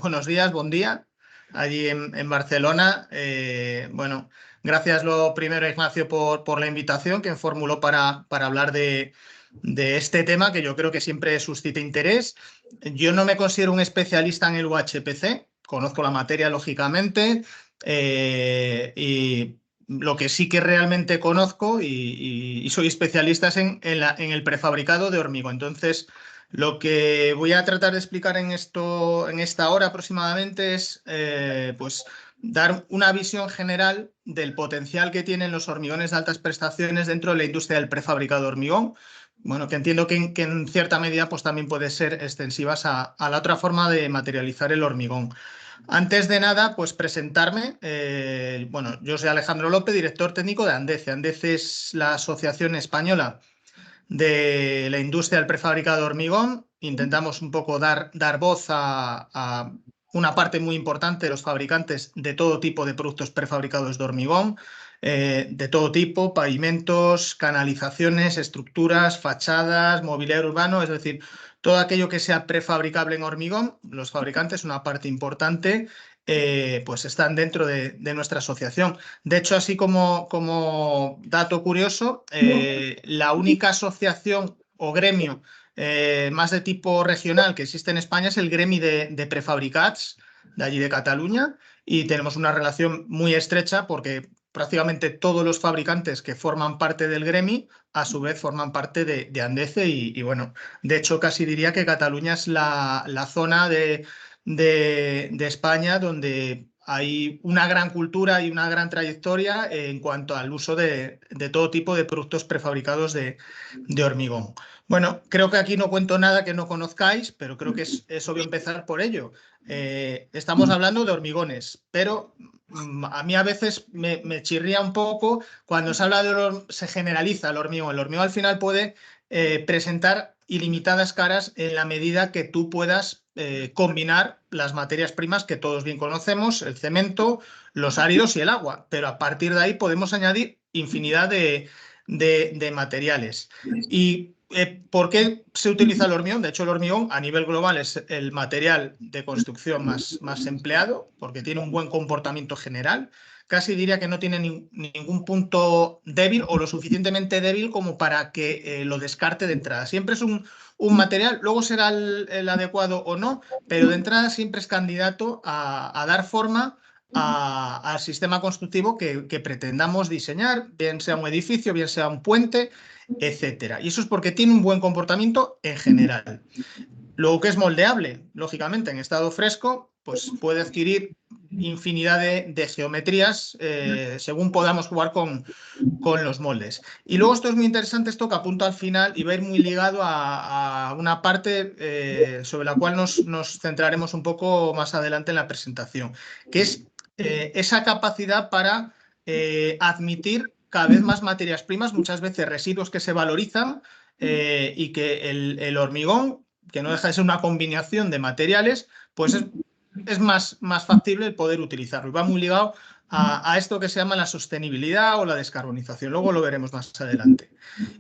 buenos días, buen día, allí en Barcelona. Bueno, gracias lo primero, Ignacio, por la invitación que me formuló para hablar de este tema que yo creo que siempre suscita interés. Yo no me considero un especialista en el UHPC, conozco la materia, lógicamente, y lo que sí que realmente conozco y soy especialista es en el prefabricado de hormigón. Entonces, lo que voy a tratar de explicar en esta hora aproximadamente es pues dar una visión general del potencial que tienen los hormigones de altas prestaciones dentro de la industria del prefabricado de hormigón. Bueno, que entiendo que en cierta medida pues también puede ser extensivas a la otra forma de materializar el hormigón. Antes de nada, pues presentarme. Bueno, yo soy Alejandro López, director técnico de ANDECE. ANDECE es la Asociación Española de la Industria del Prefabricado de Hormigón. Intentamos un poco dar voz a una parte muy importante de los fabricantes de todo tipo de productos prefabricados de hormigón, de todo tipo, pavimentos, canalizaciones, estructuras, fachadas, mobiliario urbano, es decir, todo aquello que sea prefabricable en hormigón. Los fabricantes, una parte importante, pues están dentro de nuestra asociación. De hecho, así como dato curioso, la única asociación o gremio más de tipo regional que existe en España es el gremi de prefabricats de allí de Cataluña, y tenemos una relación muy estrecha porque prácticamente todos los fabricantes que forman parte del gremi a su vez forman parte de ANDECE y bueno, de hecho casi diría que Cataluña es la zona de España donde hay una gran cultura y una gran trayectoria en cuanto al uso de todo tipo de productos prefabricados de hormigón. Bueno, creo que aquí no cuento nada que no conozcáis, pero creo que es obvio empezar por ello. Estamos hablando de hormigones, pero a mí a veces me chirría un poco cuando se habla se generaliza el hormigón. El hormigón al final puede presentar ilimitadas caras en la medida que tú puedas combinar las materias primas que todos bien conocemos, el cemento, los áridos y el agua, pero a partir de ahí podemos añadir infinidad de materiales. ¿Y por qué se utiliza el hormigón? De hecho, el hormigón a nivel global es el material de construcción más empleado porque tiene un buen comportamiento general. Casi diría que no tiene ningún punto débil o lo suficientemente débil como para que lo descarte de entrada. Siempre es un material, luego será el adecuado o no, pero de entrada siempre es candidato a dar forma al sistema constructivo que pretendamos diseñar, bien sea un edificio, bien sea un puente, etcétera. Y eso es porque tiene un buen comportamiento en general. Luego que es moldeable, lógicamente, en estado fresco, pues puede adquirir infinidad de geometrías según podamos jugar con los moldes. Y luego esto es muy interesante, esto que apunto al final y va a ir muy ligado a una parte sobre la cual nos centraremos un poco más adelante en la presentación, que es esa capacidad para admitir cada vez más materias primas, muchas veces residuos que se valorizan y que el hormigón, que no deja de ser una combinación de materiales, pues es más factible el poder utilizarlo. Y va muy ligado a esto que se llama la sostenibilidad o la descarbonización. Luego lo veremos más adelante.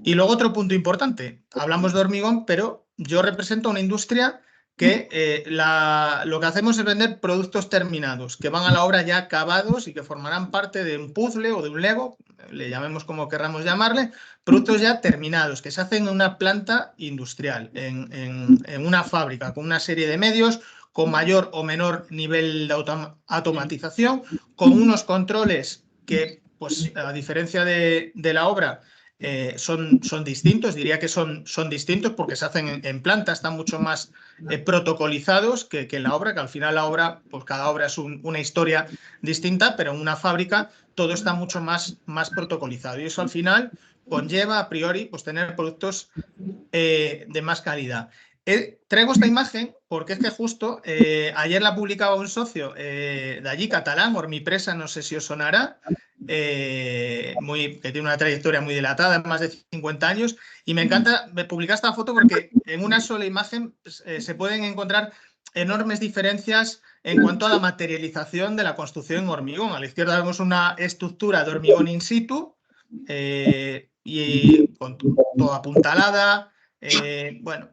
Y luego otro punto importante. Hablamos de hormigón, pero yo represento una industria que lo que hacemos es vender productos terminados, que van a la obra ya acabados y que formarán parte de un puzzle o de un Lego, le llamemos como querramos llamarle, productos ya terminados, que se hacen en una planta industrial, en una fábrica, con una serie de medios, con mayor o menor nivel de automatización, con unos controles que, pues, a diferencia de la obra, son distintos, diría que son distintos porque se hacen en planta, están mucho más protocolizados que en la obra, que al final la obra, pues cada obra es una historia distinta, pero en una fábrica todo está mucho más protocolizado y eso al final conlleva a priori pues tener productos de más calidad. Traigo esta imagen porque es que justo ayer la publicaba un socio de allí, catalán, Hormipresa, no sé si os sonará, que tiene una trayectoria muy dilatada, más de 50 años, y me encanta publicar esta foto porque en una sola imagen se pueden encontrar enormes diferencias en cuanto a la materialización de la construcción en hormigón. A la izquierda vemos una estructura de hormigón in situ y con toda apuntalada, bueno,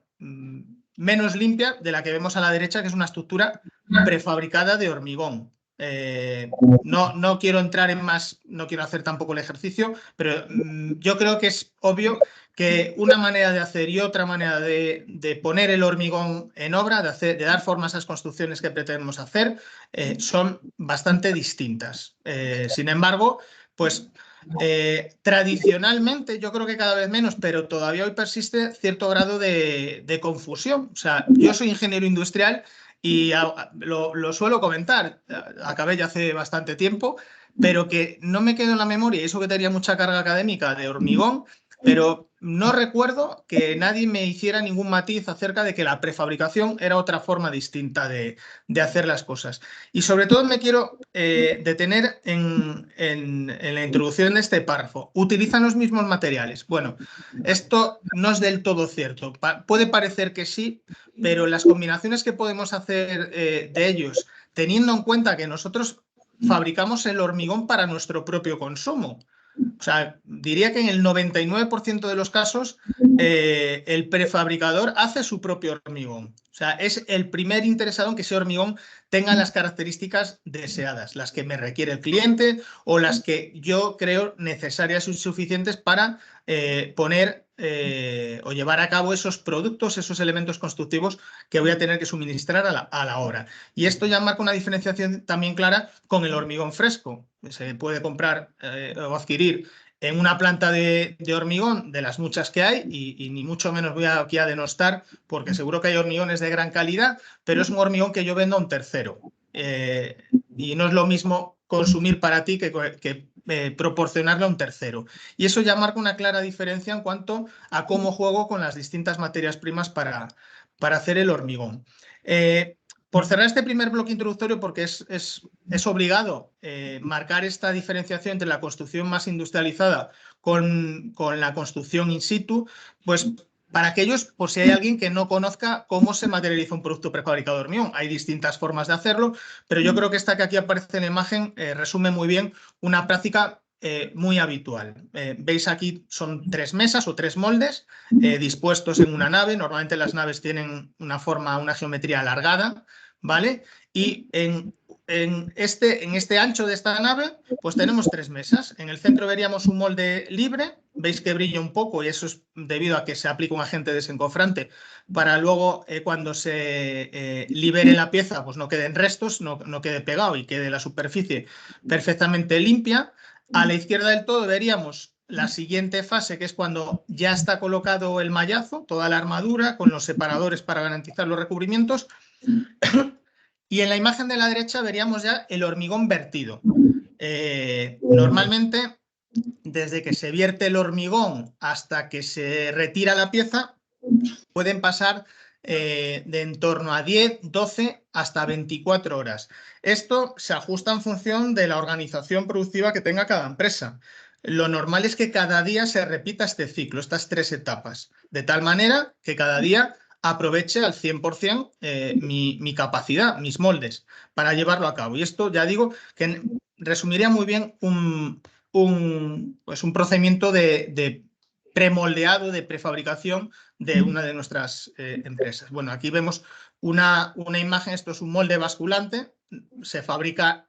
menos limpia de la que vemos a la derecha, que es una estructura prefabricada de hormigón. No quiero entrar en más, no quiero hacer tampoco el ejercicio, pero yo creo que es obvio que una manera de hacer y otra manera de poner el hormigón en obra, de dar forma a esas construcciones que pretendemos hacer, son bastante distintas. Sin embargo, pues tradicionalmente, yo creo que cada vez menos, pero todavía hoy persiste cierto grado de confusión. O sea, yo soy ingeniero industrial y lo suelo comentar, acabé ya hace bastante tiempo, pero que no me quedo en la memoria, y eso que tenía mucha carga académica de hormigón, pero no recuerdo que nadie me hiciera ningún matiz acerca de que la prefabricación era otra forma distinta de hacer las cosas. Y sobre todo me quiero detener en la introducción de este párrafo. ¿Utilizan los mismos materiales? Bueno, esto no es del todo cierto. Puede parecer que sí, pero las combinaciones que podemos hacer de ellos, teniendo en cuenta que nosotros fabricamos el hormigón para nuestro propio consumo. O sea, diría que en el 99% de los casos el prefabricador hace su propio hormigón. O sea, es el primer interesado en que ese hormigón tenga las características deseadas, las que me requiere el cliente o las que yo creo necesarias y suficientes para poner o llevar a cabo esos productos, esos elementos constructivos que voy a tener que suministrar a la obra. Y esto ya marca una diferenciación también clara con el hormigón fresco. Se puede comprar o adquirir en una planta de hormigón de las muchas que hay y ni mucho menos voy aquí a denostar porque seguro que hay hormigones de gran calidad, pero es un hormigón que yo vendo a un tercero. Y no es lo mismo consumir para ti que proporcionarle a un tercero. Y eso ya marca una clara diferencia en cuanto a cómo juego con las distintas materias primas para hacer el hormigón. Por cerrar este primer bloque introductorio, porque es obligado marcar esta diferenciación entre la construcción más industrializada con la construcción in situ, pues para aquellos, por si hay alguien que no conozca cómo se materializa un producto prefabricado de hormigón. Hay distintas formas de hacerlo, pero yo creo que esta que aquí aparece en la imagen resume muy bien una práctica muy habitual. Veis aquí son 3 mesas o 3 moldes dispuestos en una nave. Normalmente las naves tienen una forma, una geometría alargada, ¿vale? Y en este ancho de esta nave, pues tenemos 3 mesas. En el centro veríamos un molde libre. Veis que brilla un poco y eso es debido a que se aplica un agente desencofrante para luego cuando se libere la pieza, pues no queden restos, no quede pegado y quede la superficie perfectamente limpia. A la izquierda del todo veríamos la siguiente fase, que es cuando ya está colocado el mallazo, toda la armadura, con los separadores para garantizar los recubrimientos. Y en la imagen de la derecha veríamos ya el hormigón vertido. Normalmente, desde que se vierte el hormigón hasta que se retira la pieza, pueden pasar de en torno a 10, 12 hasta 24 horas. Esto se ajusta en función de la organización productiva que tenga cada empresa. Lo normal es que cada día se repita este ciclo, estas 3 etapas, de tal manera que cada día aproveche al 100% mi capacidad, mis moldes, para llevarlo a cabo. Y esto, ya digo, que resumiría muy bien pues un procedimiento de premoldeado, de prefabricación de una de nuestras empresas. Bueno, aquí vemos una imagen, esto es un molde basculante, se fabrica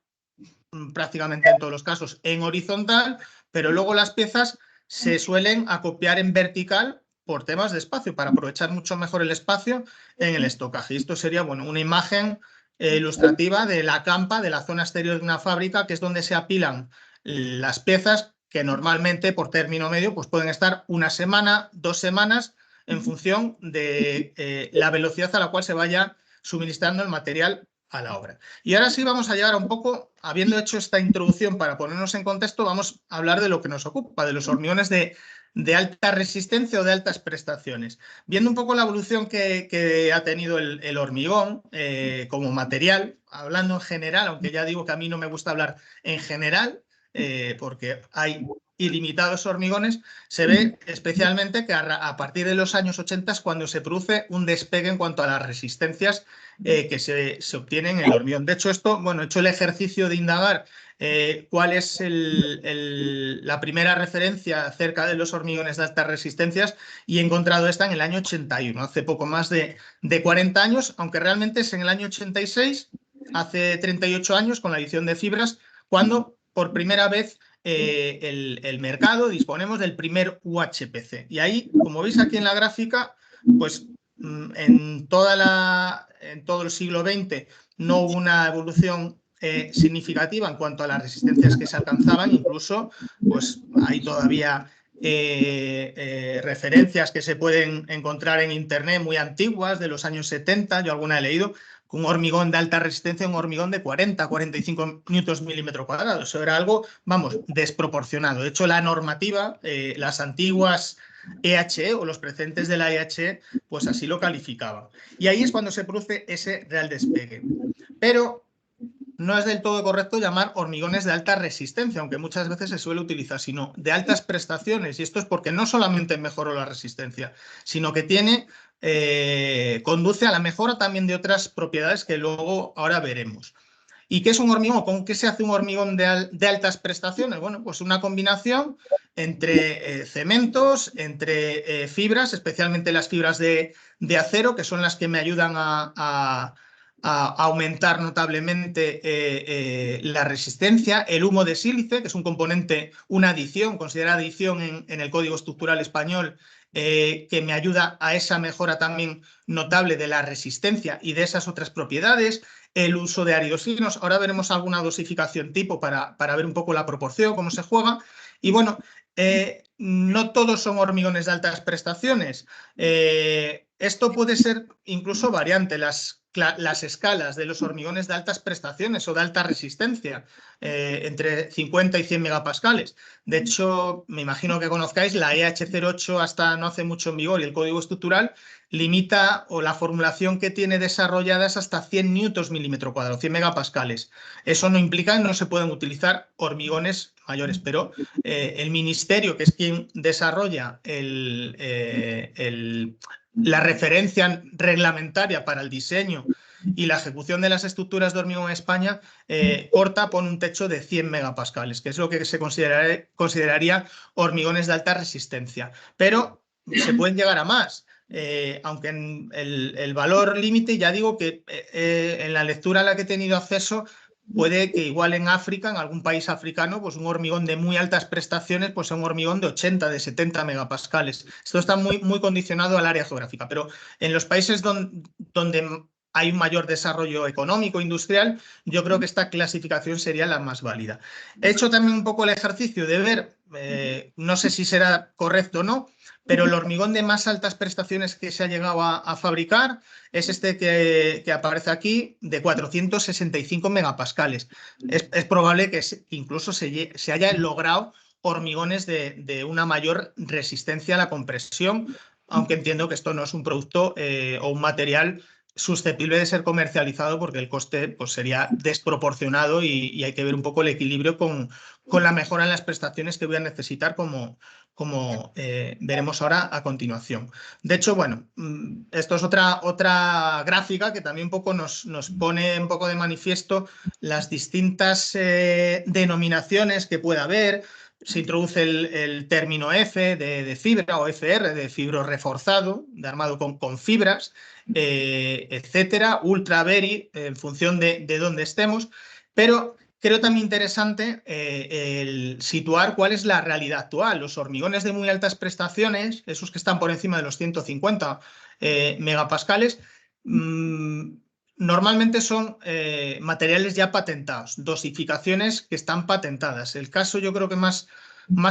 prácticamente en todos los casos en horizontal, pero luego las piezas se suelen acopiar en vertical por temas de espacio, para aprovechar mucho mejor el espacio en el estocaje. Y esto sería, bueno, una imagen ilustrativa de la campa, de la zona exterior de una fábrica, que es donde se apilan las piezas que normalmente por término medio pues pueden estar una semana, 2 semanas, en función de la velocidad a la cual se vaya suministrando el material a la obra. Y ahora sí vamos a llegar a un poco, habiendo hecho esta introducción para ponernos en contexto, vamos a hablar de lo que nos ocupa, de los hormigones de alta resistencia o de altas prestaciones. Viendo un poco la evolución que ha tenido el hormigón como material, hablando en general, aunque ya digo que a mí no me gusta hablar en general, porque hay ilimitados hormigones, se ve especialmente que a partir de los años 80 es cuando se produce un despegue en cuanto a las resistencias que se obtienen en el hormigón. De hecho, he hecho el ejercicio de indagar cuál es la primera referencia acerca de los hormigones de altas resistencias y he encontrado esta en el año 81, hace poco más de 40 años, aunque realmente es en el año 86, hace 38 años, con la edición de fibras, cuando por primera vez el mercado disponemos del primer UHPC. Y ahí, como veis aquí en la gráfica, pues en todo el siglo XX no hubo una evolución significativa en cuanto a las resistencias que se alcanzaban, incluso pues hay todavía referencias que se pueden encontrar en internet muy antiguas, de los años 70, yo alguna he leído, un hormigón de alta resistencia, un hormigón de 40-45 newtons milímetro cuadrado. Eso era algo, vamos, desproporcionado. De hecho, la normativa, las antiguas EHE o los precedentes de la EHE, pues así lo calificaban. Y ahí es cuando se produce ese real despegue. Pero no es del todo correcto llamar hormigones de alta resistencia, aunque muchas veces se suele utilizar, sino de altas prestaciones. Y esto es porque no solamente mejoró la resistencia, sino que conduce a la mejora también de otras propiedades que luego ahora veremos. ¿Y qué es un hormigón? ¿Con qué se hace un hormigón de altas prestaciones? Bueno, pues una combinación entre cementos, entre fibras, especialmente las fibras de acero, que son las que me ayudan a aumentar notablemente la resistencia, el humo de sílice, que es un componente, una adición, considerada adición en el Código Estructural Español, que me ayuda a esa mejora también notable de la resistencia y de esas otras propiedades, el uso de aridosinos. Ahora veremos alguna dosificación tipo para ver un poco la proporción, cómo se juega. Y bueno, no todos son hormigones de altas prestaciones. Esto puede ser incluso variante, las escalas de los hormigones de altas prestaciones o de alta resistencia, entre 50 y 100 megapascales. De hecho, me imagino que conozcáis la EH08 hasta no hace mucho en vigor y el código estructural limita, o la formulación que tiene desarrollada es hasta 100 newtons milímetro cuadrado, 100 megapascales. Eso no implica que no se pueden utilizar hormigones mayores, pero el ministerio, que es quien desarrolla la referencia reglamentaria para el diseño y la ejecución de las estructuras de hormigón en España, pone un techo de 100 megapascales, que es lo que se consideraría hormigones de alta resistencia. Pero se pueden llegar a más. Aunque en el valor límite, ya digo que en la lectura a la que he tenido acceso, puede que igual en África, en algún país africano, pues un hormigón de muy altas prestaciones, pues sea un hormigón de 80, de 70 megapascales. Esto está muy, muy condicionado al área geográfica, pero en los países donde hay un mayor desarrollo económico, industrial, yo creo que esta clasificación sería la más válida. He hecho también un poco el ejercicio de ver, no sé si será correcto o no, pero el hormigón de más altas prestaciones que se ha llegado a fabricar es este que aparece aquí, de 465 megapascales. Es probable que incluso se haya logrado hormigones de una mayor resistencia a la compresión, aunque entiendo que esto no es un producto o un material susceptible de ser comercializado, porque el coste pues, sería desproporcionado y hay que ver un poco el equilibrio con la mejora en las prestaciones que voy a necesitar, como veremos ahora a continuación. De hecho, bueno, esto es otra gráfica que también un poco nos pone un poco de manifiesto las distintas denominaciones que pueda haber. Se introduce el término F de fibra o FR, de fibro reforzado, de armado con fibras, etcétera, ultra very, en función de dónde estemos, pero creo también interesante el situar cuál es la realidad actual. Los hormigones de muy altas prestaciones, esos que están por encima de los 150 megapascales, normalmente son materiales ya patentados, dosificaciones que están patentadas. El caso yo creo que más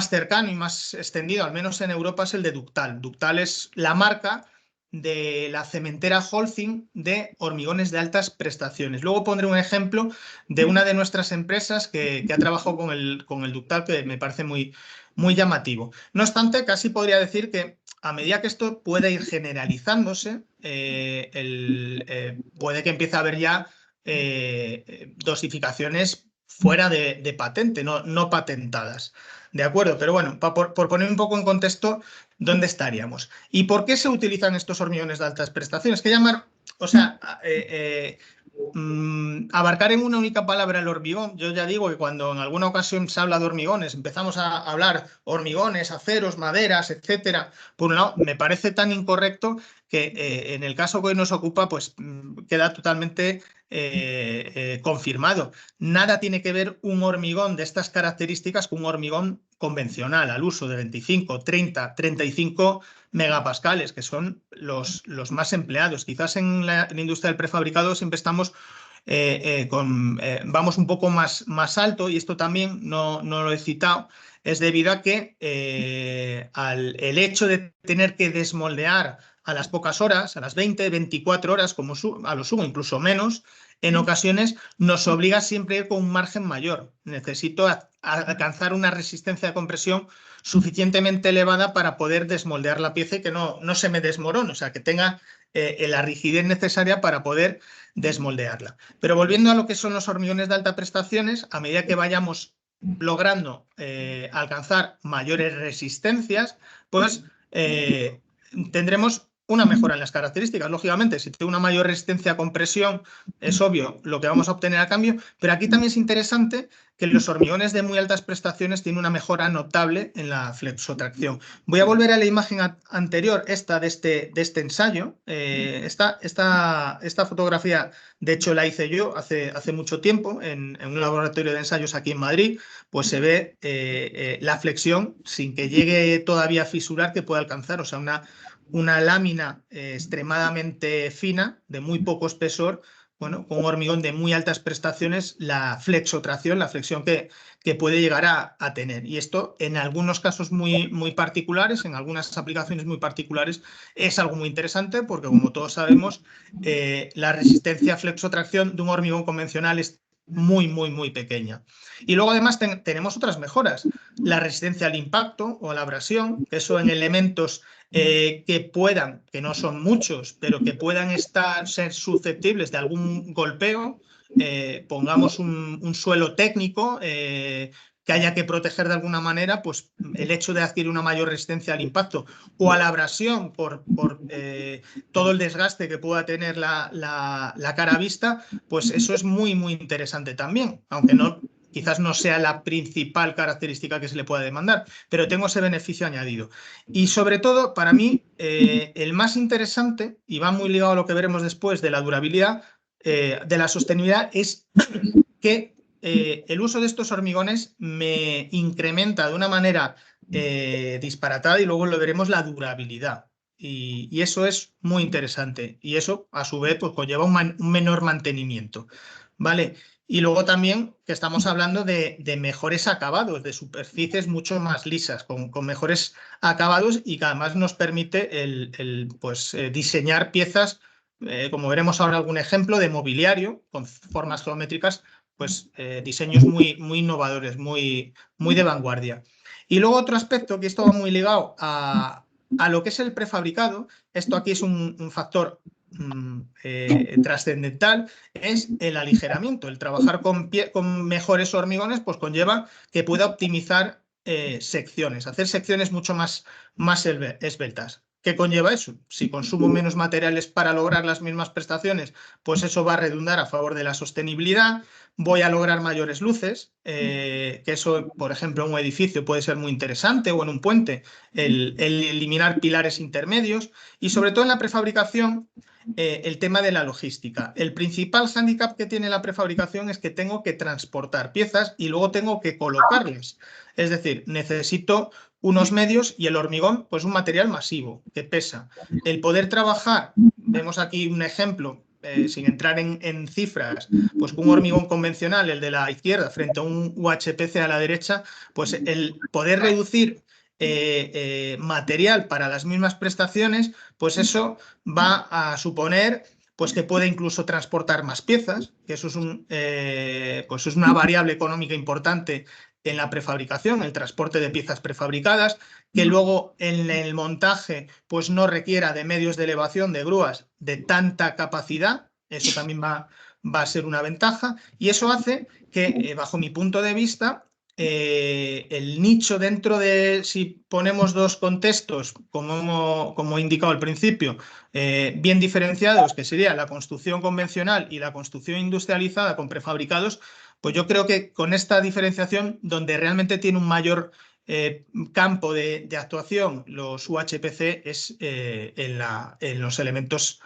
cercano y más extendido, al menos en Europa, es el de Ductal. Ductal es la marca de la cementera Holcim de hormigones de altas prestaciones. Luego pondré un ejemplo de una de nuestras empresas que ha trabajado con el Ductal, que me parece muy, muy llamativo. No obstante, casi podría decir que a medida que esto puede ir generalizándose, puede que empiece a haber ya dosificaciones fuera de patente, no patentadas. ¿De acuerdo? Pero bueno, por poner un poco en contexto, ¿dónde estaríamos? ¿Y por qué se utilizan estos hormigones de altas prestaciones? Que llamar, o sea, abarcar en una única palabra el hormigón. Yo ya digo que cuando en alguna ocasión se habla de hormigones, empezamos a hablar hormigones, aceros, maderas, etcétera. Por un lado, me parece tan incorrecto que en el caso que hoy nos ocupa, pues queda totalmente confirmado. Nada tiene que ver un hormigón de estas características con un hormigón convencional, al uso de 25, 30, 35 megapascales, que son los más empleados. Quizás en la industria del prefabricado siempre estamos vamos un poco más alto, y esto también no lo he citado, es debido a que el hecho de tener que desmoldear a las pocas horas, a las 20, 24 horas, como a lo sumo, incluso menos, en ocasiones nos obliga siempre a ir con un margen mayor. Necesito alcanzar una resistencia de compresión suficientemente elevada para poder desmoldear la pieza y que no se me desmorone, o sea, que tenga la rigidez necesaria para poder desmoldearla. Pero volviendo a lo que son los hormigones de alta prestaciones, a medida que vayamos logrando alcanzar mayores resistencias, pues tendremos una mejora en las características. Lógicamente, si tengo una mayor resistencia a compresión, es obvio lo que vamos a obtener a cambio, pero aquí también es interesante que los hormigones de muy altas prestaciones tienen una mejora notable en la flexotracción. Voy a volver a la imagen anterior, esta de este ensayo. Esta fotografía, de hecho, la hice yo hace mucho tiempo en un laboratorio de ensayos aquí en Madrid. Pues se ve la flexión sin que llegue todavía a fisurar, que puede alcanzar, o sea, una lámina extremadamente fina, de muy poco espesor, bueno, con un hormigón de muy altas prestaciones, la flexotracción, la flexión que puede llegar a tener. Y esto, en algunos casos muy particulares, en algunas aplicaciones muy particulares, es algo muy interesante, porque como todos sabemos, la resistencia a flexotracción de un hormigón convencional es muy pequeña. Y luego además tenemos otras mejoras, la resistencia al impacto o a la abrasión, que eso en elementos que no son muchos, pero que puedan ser susceptibles de algún golpeo. Pongamos un suelo técnico que haya que proteger de alguna manera, pues el hecho de adquirir una mayor resistencia al impacto o a la abrasión por todo el desgaste que pueda tener la cara vista, pues eso es muy interesante también, aunque quizás no sea la principal característica que se le pueda demandar, pero tengo ese beneficio añadido. Y sobre todo, para mí, el más interesante, y va muy ligado a lo que veremos después de la durabilidad, de la sostenibilidad, es que el uso de estos hormigones me incrementa de una manera disparatada, y luego lo veremos, la durabilidad. Y eso es muy interesante. Y eso, a su vez, pues conlleva un menor mantenimiento. ¿Vale? Y luego también que estamos hablando de mejores acabados, de superficies mucho más lisas, con mejores acabados, y que además nos permite diseñar piezas, como veremos ahora algún ejemplo, de mobiliario con formas geométricas, pues diseños muy innovadores, muy de vanguardia. Y luego otro aspecto, que esto va muy ligado a lo que es el prefabricado, esto aquí es un factor trascendental, es el aligeramiento. El trabajar con mejores hormigones pues conlleva que pueda optimizar secciones, hacer secciones mucho más esbeltas. ¿Qué conlleva eso? Si consumo menos materiales para lograr las mismas prestaciones, pues eso va a redundar a favor de la sostenibilidad. Voy a lograr mayores luces, que eso, por ejemplo, en un edificio puede ser muy interesante, o en un puente, el eliminar pilares intermedios. Y sobre todo en la prefabricación, el tema de la logística. El principal hándicap que tiene la prefabricación es que tengo que transportar piezas y luego tengo que colocarlas. Es decir, necesito unos medios, y el hormigón, pues un material masivo que pesa. El poder trabajar, vemos aquí un ejemplo, sin entrar en cifras, pues con un hormigón convencional, el de la izquierda, frente a un UHPC a la derecha, pues el poder reducir material para las mismas prestaciones, pues eso va a suponer pues que puede incluso transportar más piezas, que eso pues es una variable económica importante en la prefabricación, el transporte de piezas prefabricadas, que luego en el montaje pues no requiera de medios de elevación, de grúas de tanta capacidad. Eso también va va a ser una ventaja, y eso hace que, bajo mi punto de vista, el nicho dentro de, si ponemos dos contextos, como he indicado al principio, bien diferenciados, que sería la construcción convencional y la construcción industrializada con prefabricados, pues yo creo que con esta diferenciación, donde realmente tiene un mayor campo de actuación los UHPC es en los elementos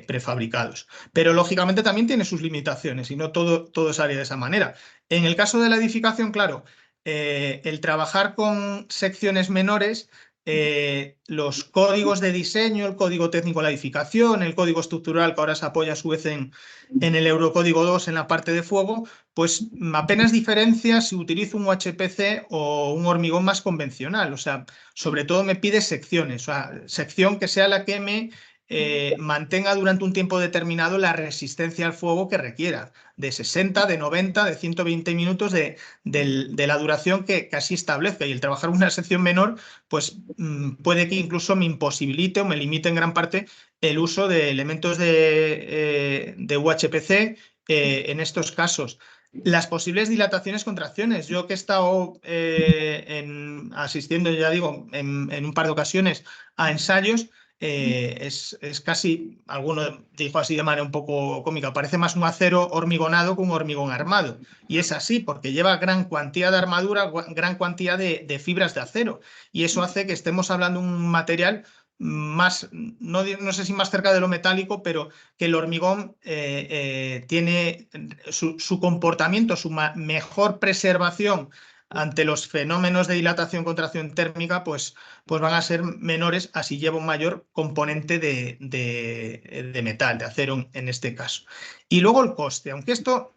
prefabricados. Pero lógicamente también tiene sus limitaciones y no todo es área de esa manera. En el caso de la edificación, claro, el trabajar con secciones menores, los códigos de diseño, el código técnico de la edificación, el código estructural que ahora se apoya a su vez en el Eurocódigo 2 en la parte de fuego, pues apenas diferencia si utilizo un UHPC o un hormigón más convencional. O sea, sobre todo me pide secciones, o sea, sección que sea la que me mantenga durante un tiempo determinado la resistencia al fuego que requiera, de 60, de 90, de 120 minutos de la duración que así establezca. Y el trabajar una sección menor, pues puede que incluso me imposibilite o me limite en gran parte el uso de elementos de UHPC en estos casos. Las posibles dilataciones, contracciones. Yo que he estado asistiendo, ya digo, en un par de ocasiones a ensayos, es casi, alguno dijo así de manera un poco cómica, parece más un acero hormigonado que un hormigón armado. Y es así, porque lleva gran cantidad de armadura, gran cantidad de fibras de acero. Y eso hace que estemos hablando de un material más, no sé si más cerca de lo metálico, pero que el hormigón tiene su comportamiento, su mejor preservación ante los fenómenos de dilatación, contracción térmica, pues van a ser menores, así lleva un mayor componente de metal, de acero en este caso. Y luego el coste, aunque esto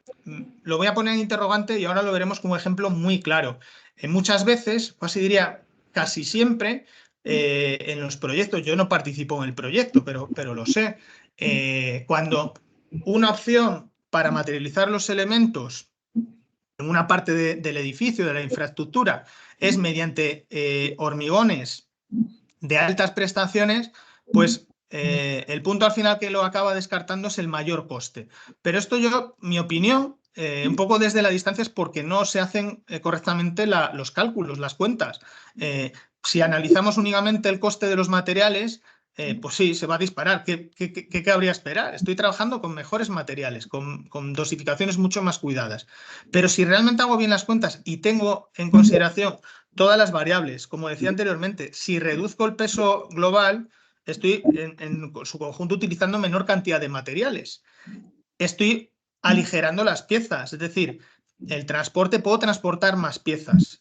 lo voy a poner en interrogante y ahora lo veremos como ejemplo muy claro. Muchas veces, casi diría casi siempre, en los proyectos, yo no participo en el proyecto, pero lo sé, cuando una opción para materializar los elementos en una parte del edificio, de la infraestructura, es mediante hormigones de altas prestaciones, pues el punto al final que lo acaba descartando es el mayor coste. Pero esto yo, mi opinión, un poco desde la distancia, es porque no se hacen correctamente los cálculos, las cuentas. Si analizamos únicamente el coste de los materiales, pues sí, se va a disparar. ¿Qué cabría esperar? Estoy trabajando con mejores materiales, con dosificaciones mucho más cuidadas. Pero si realmente hago bien las cuentas y tengo en consideración todas las variables, como decía anteriormente, si reduzco el peso global, estoy en su conjunto utilizando menor cantidad de materiales. Estoy aligerando las piezas, es decir, el transporte, puedo transportar más piezas.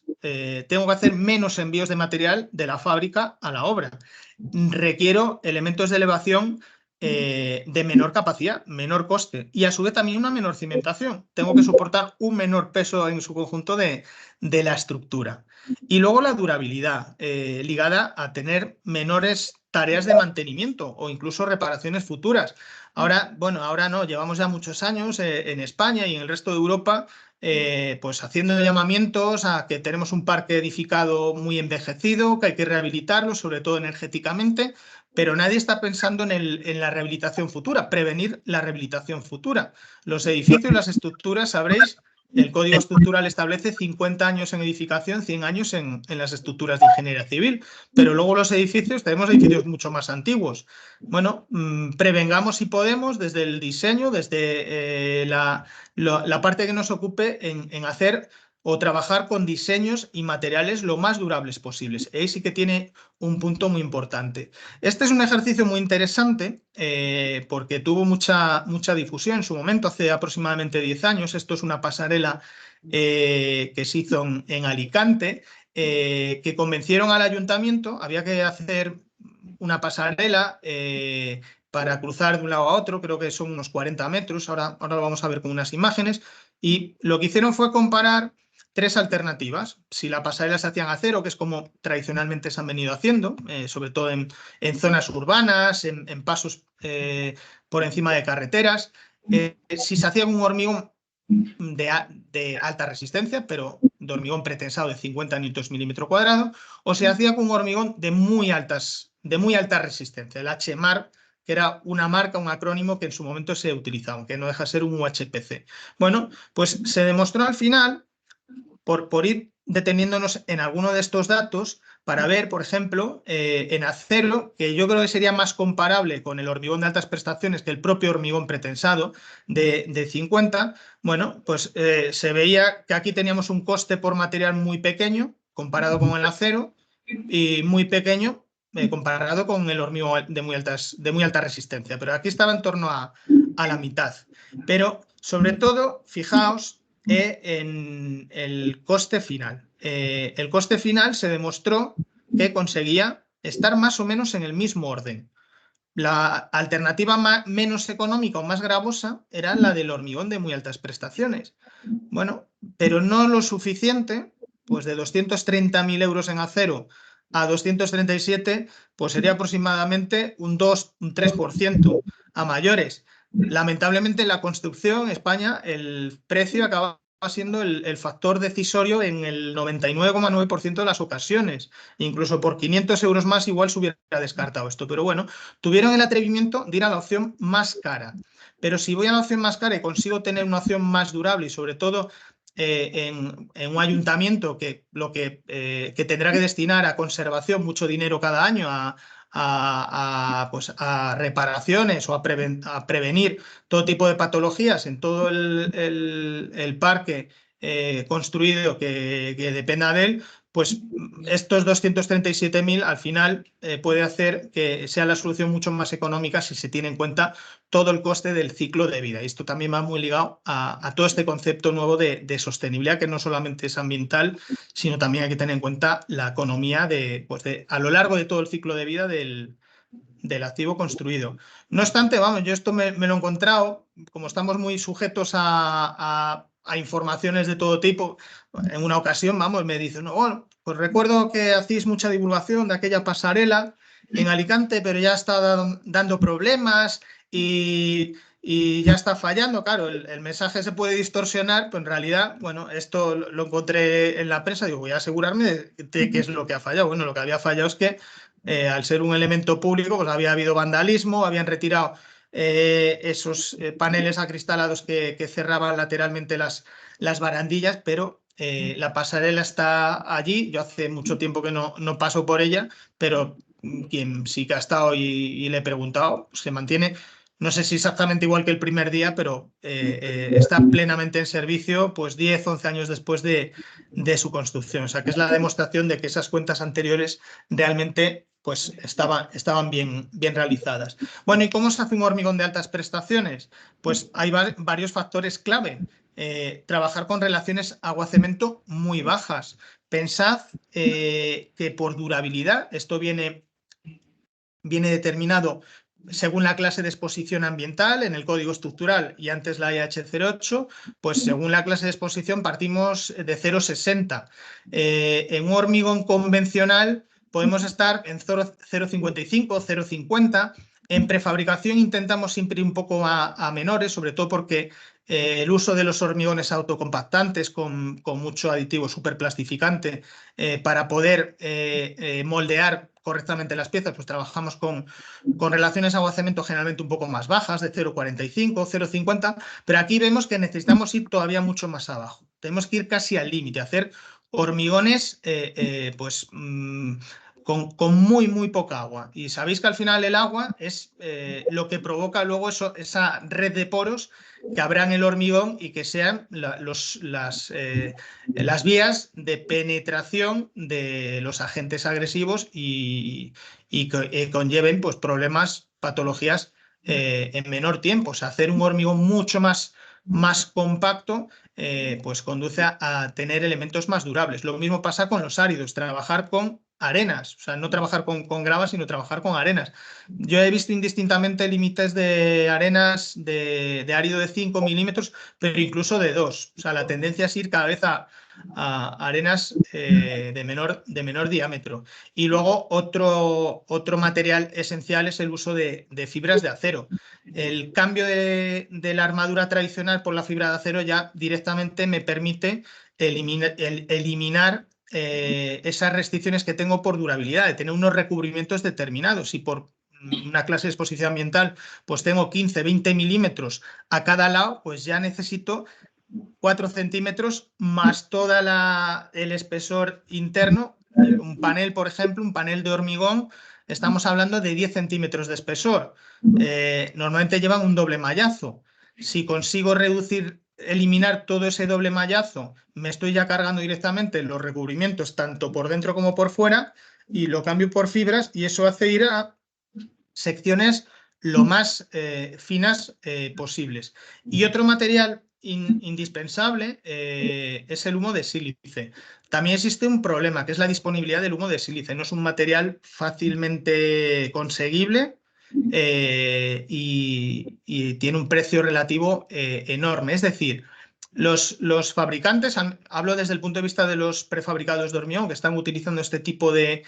Tengo que hacer menos envíos de material de la fábrica a la obra. Requiero elementos de elevación de menor capacidad, menor coste y a su vez también una menor cimentación. Tengo que soportar un menor peso en su conjunto de la estructura. Y luego la durabilidad, ligada a tener menores tareas de mantenimiento o incluso reparaciones futuras. Ahora, bueno, ahora no, llevamos ya muchos años en España y en el resto de Europa pues haciendo llamamientos a que tenemos un parque edificado muy envejecido, que hay que rehabilitarlo, sobre todo energéticamente, pero nadie está pensando en la rehabilitación futura, prevenir la rehabilitación futura. Los edificios, las estructuras, sabréis, el Código Estructural establece 50 años en edificación, 100 años en las estructuras de ingeniería civil, pero luego los edificios, tenemos edificios mucho más antiguos. Bueno, prevengamos si podemos desde el diseño, desde la parte que nos ocupe en hacer o trabajar con diseños y materiales lo más durables posibles. Ahí sí que tiene un punto muy importante. Este es un ejercicio muy interesante porque tuvo mucha difusión en su momento, hace aproximadamente 10 años. Esto es una pasarela que se hizo en Alicante, que convencieron al ayuntamiento, había que hacer una pasarela para cruzar de un lado a otro, creo que son unos 40 metros, ahora lo vamos a ver con unas imágenes, y lo que hicieron fue comparar tres alternativas. Si la pasarela se hacía en acero, que es como tradicionalmente se han venido haciendo, sobre todo en zonas urbanas, en pasos por encima de carreteras. Si se hacía con un hormigón de alta resistencia, pero de hormigón pretensado de 50 Nm milímetro cuadrado, o se hacía con un hormigón de muy alta resistencia, el HMAR que era una marca, un acrónimo que en su momento se utilizaba, aunque no deja de ser un UHPC. Bueno, pues se demostró al final, por ir deteniéndonos en alguno de estos datos, para ver, por ejemplo, en acero, que yo creo que sería más comparable con el hormigón de altas prestaciones que el propio hormigón pretensado de 50, bueno, pues se veía que aquí teníamos un coste por material muy pequeño comparado con el acero y muy pequeño comparado con el hormigón de muy alta resistencia. Pero aquí estaba en torno a la mitad. Pero sobre todo, fijaos en el coste final. El coste final se demostró que conseguía estar más o menos en el mismo orden. La alternativa menos económica o más gravosa era la del hormigón de muy altas prestaciones. Bueno, pero no lo suficiente, pues de 230.000 euros en acero a 237, pues sería aproximadamente un 2, un 3% a mayores. Lamentablemente en la construcción, España, el precio acaba siendo el factor decisorio en el 99,9% de las ocasiones. Incluso por 500 euros más igual se hubiera descartado esto. Pero bueno, tuvieron el atrevimiento de ir a la opción más cara. Pero si voy a la opción más cara y consigo tener una opción más durable y sobre todo en un ayuntamiento que tendrá que destinar a conservación mucho dinero cada año, pues a reparaciones o a prevenir todo tipo de patologías en todo el parque construido que dependa de él, pues estos 237.000 al final puede hacer que sea la solución mucho más económica si se tiene en cuenta todo el coste del ciclo de vida. Y esto también va muy ligado a todo este concepto nuevo de sostenibilidad, que no solamente es ambiental, sino también hay que tener en cuenta la economía a lo largo de todo el ciclo de vida del activo construido. No obstante, vamos, yo esto me lo he encontrado, como estamos muy sujetos a informaciones de todo tipo, en una ocasión, vamos, me dicen, no, bueno, pues recuerdo que hacéis mucha divulgación de aquella pasarela en Alicante, pero ya está dando problemas y ya está fallando. Claro, el mensaje se puede distorsionar, pero en realidad, bueno, esto lo encontré en la prensa, digo, voy a asegurarme de qué es lo que ha fallado. Bueno, lo que había fallado es que al ser un elemento público, pues había habido vandalismo, habían retirado esos paneles acristalados que cerraban lateralmente las barandillas, pero la pasarela está allí. Yo hace mucho tiempo que no paso por ella, pero quien sí que ha estado y le he preguntado, se mantiene. No sé si exactamente igual que el primer día, pero está plenamente en servicio pues 10, 11 años después de su construcción. O sea, que es la demostración de que esas cuentas anteriores realmente pues estaban bien realizadas. Bueno, ¿y cómo se hace un hormigón de altas prestaciones? Pues hay varios factores clave. Trabajar con relaciones agua-cemento muy bajas. Pensad que por durabilidad, esto viene determinado según la clase de exposición ambiental en el código estructural y antes la EH08, pues según la clase de exposición partimos de 0,60. En un hormigón convencional podemos estar en 0,55, 0,50. En prefabricación intentamos siempre ir un poco a menores, sobre todo porque el uso de los hormigones autocompactantes con mucho aditivo superplastificante para poder moldear correctamente las piezas, pues trabajamos con relaciones agua-cemento generalmente un poco más bajas, de 0,45, 0,50, pero aquí vemos que necesitamos ir todavía mucho más abajo. Tenemos que ir casi al límite, hacer hormigones con muy poca agua. Y sabéis que al final el agua es lo que provoca luego esa red de poros que habrá en el hormigón y que sean las vías de penetración de los agentes agresivos y que conlleven pues, problemas, patologías en menor tiempo. O sea, hacer un hormigón mucho más compacto pues conduce a tener elementos más durables. Lo mismo pasa con los áridos, trabajar con arenas, o sea, no trabajar con gravas, sino trabajar con arenas. Yo he visto indistintamente límites de arenas de árido de 5 milímetros, pero incluso de 2. O sea, la tendencia es ir cada vez a arenas de menor diámetro. Y luego otro material esencial es el uso de fibras de acero. El cambio de la armadura tradicional por la fibra de acero ya directamente me permite eliminar esas restricciones que tengo por durabilidad, de tener unos recubrimientos determinados. Y por una clase de exposición ambiental, pues tengo 15, 20 milímetros a cada lado, pues ya necesito 4 centímetros más todo el espesor interno. Un panel, por ejemplo, un panel de hormigón, estamos hablando de 10 centímetros de espesor. Normalmente llevan un doble mallazo. Si consigo eliminar todo ese doble mallazo, me estoy ya cargando directamente los recubrimientos, tanto por dentro como por fuera, y lo cambio por fibras, y eso hace ir a secciones lo más finas posibles. Y otro material indispensable es el humo de sílice. También existe un problema, que es la disponibilidad del humo de sílice. No es un material fácilmente conseguible y tiene un precio relativo enorme. Es decir, los fabricantes, hablo desde el punto de vista de los prefabricados de hormigón, que están utilizando este tipo de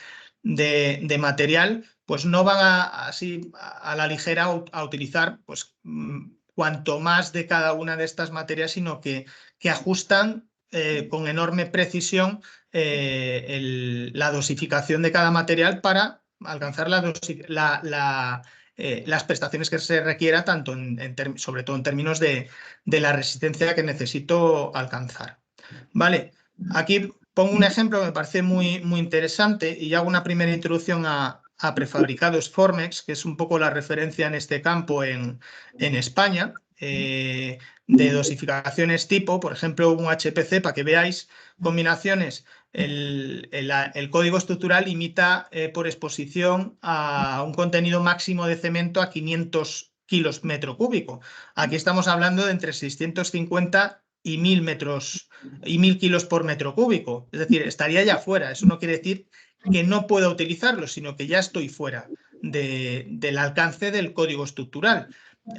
material, pues no van así a la ligera a utilizar pues, cuanto más de cada una de estas materias, sino que ajustan con enorme precisión la dosificación de cada material para alcanzar las prestaciones que se requiera, tanto sobre todo en términos de la resistencia que necesito alcanzar. Vale, aquí pongo un ejemplo que me parece muy, muy interesante y hago una primera introducción a prefabricados Formex, que es un poco la referencia en este campo en España, de dosificaciones tipo, por ejemplo, un HPC, para que veáis combinaciones. El código estructural limita por exposición a un contenido máximo de cemento a 500 kilos metro cúbico. Aquí estamos hablando de entre 650 y 1000 kilos por metro cúbico. Es decir, estaría ya fuera. Eso no quiere decir que no pueda utilizarlo, sino que ya estoy fuera del alcance del código estructural.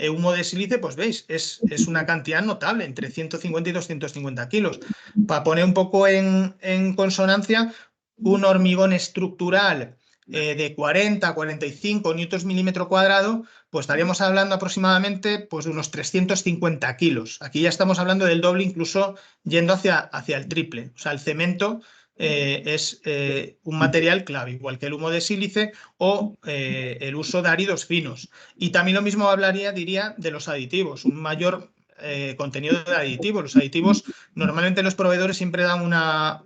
Humo de sílice, pues veis, es una cantidad notable, entre 150 y 250 kilos. Para poner un poco en consonancia, un hormigón estructural de 40 a 45 newtons milímetro cuadrado, pues estaríamos hablando aproximadamente pues, de unos 350 kilos. Aquí ya estamos hablando del doble, incluso yendo hacia el triple. O sea, el cemento es un material clave, igual que el humo de sílice o el uso de áridos finos. Y también lo mismo diría, de los aditivos, un mayor contenido de aditivos. Los aditivos, normalmente los proveedores siempre dan una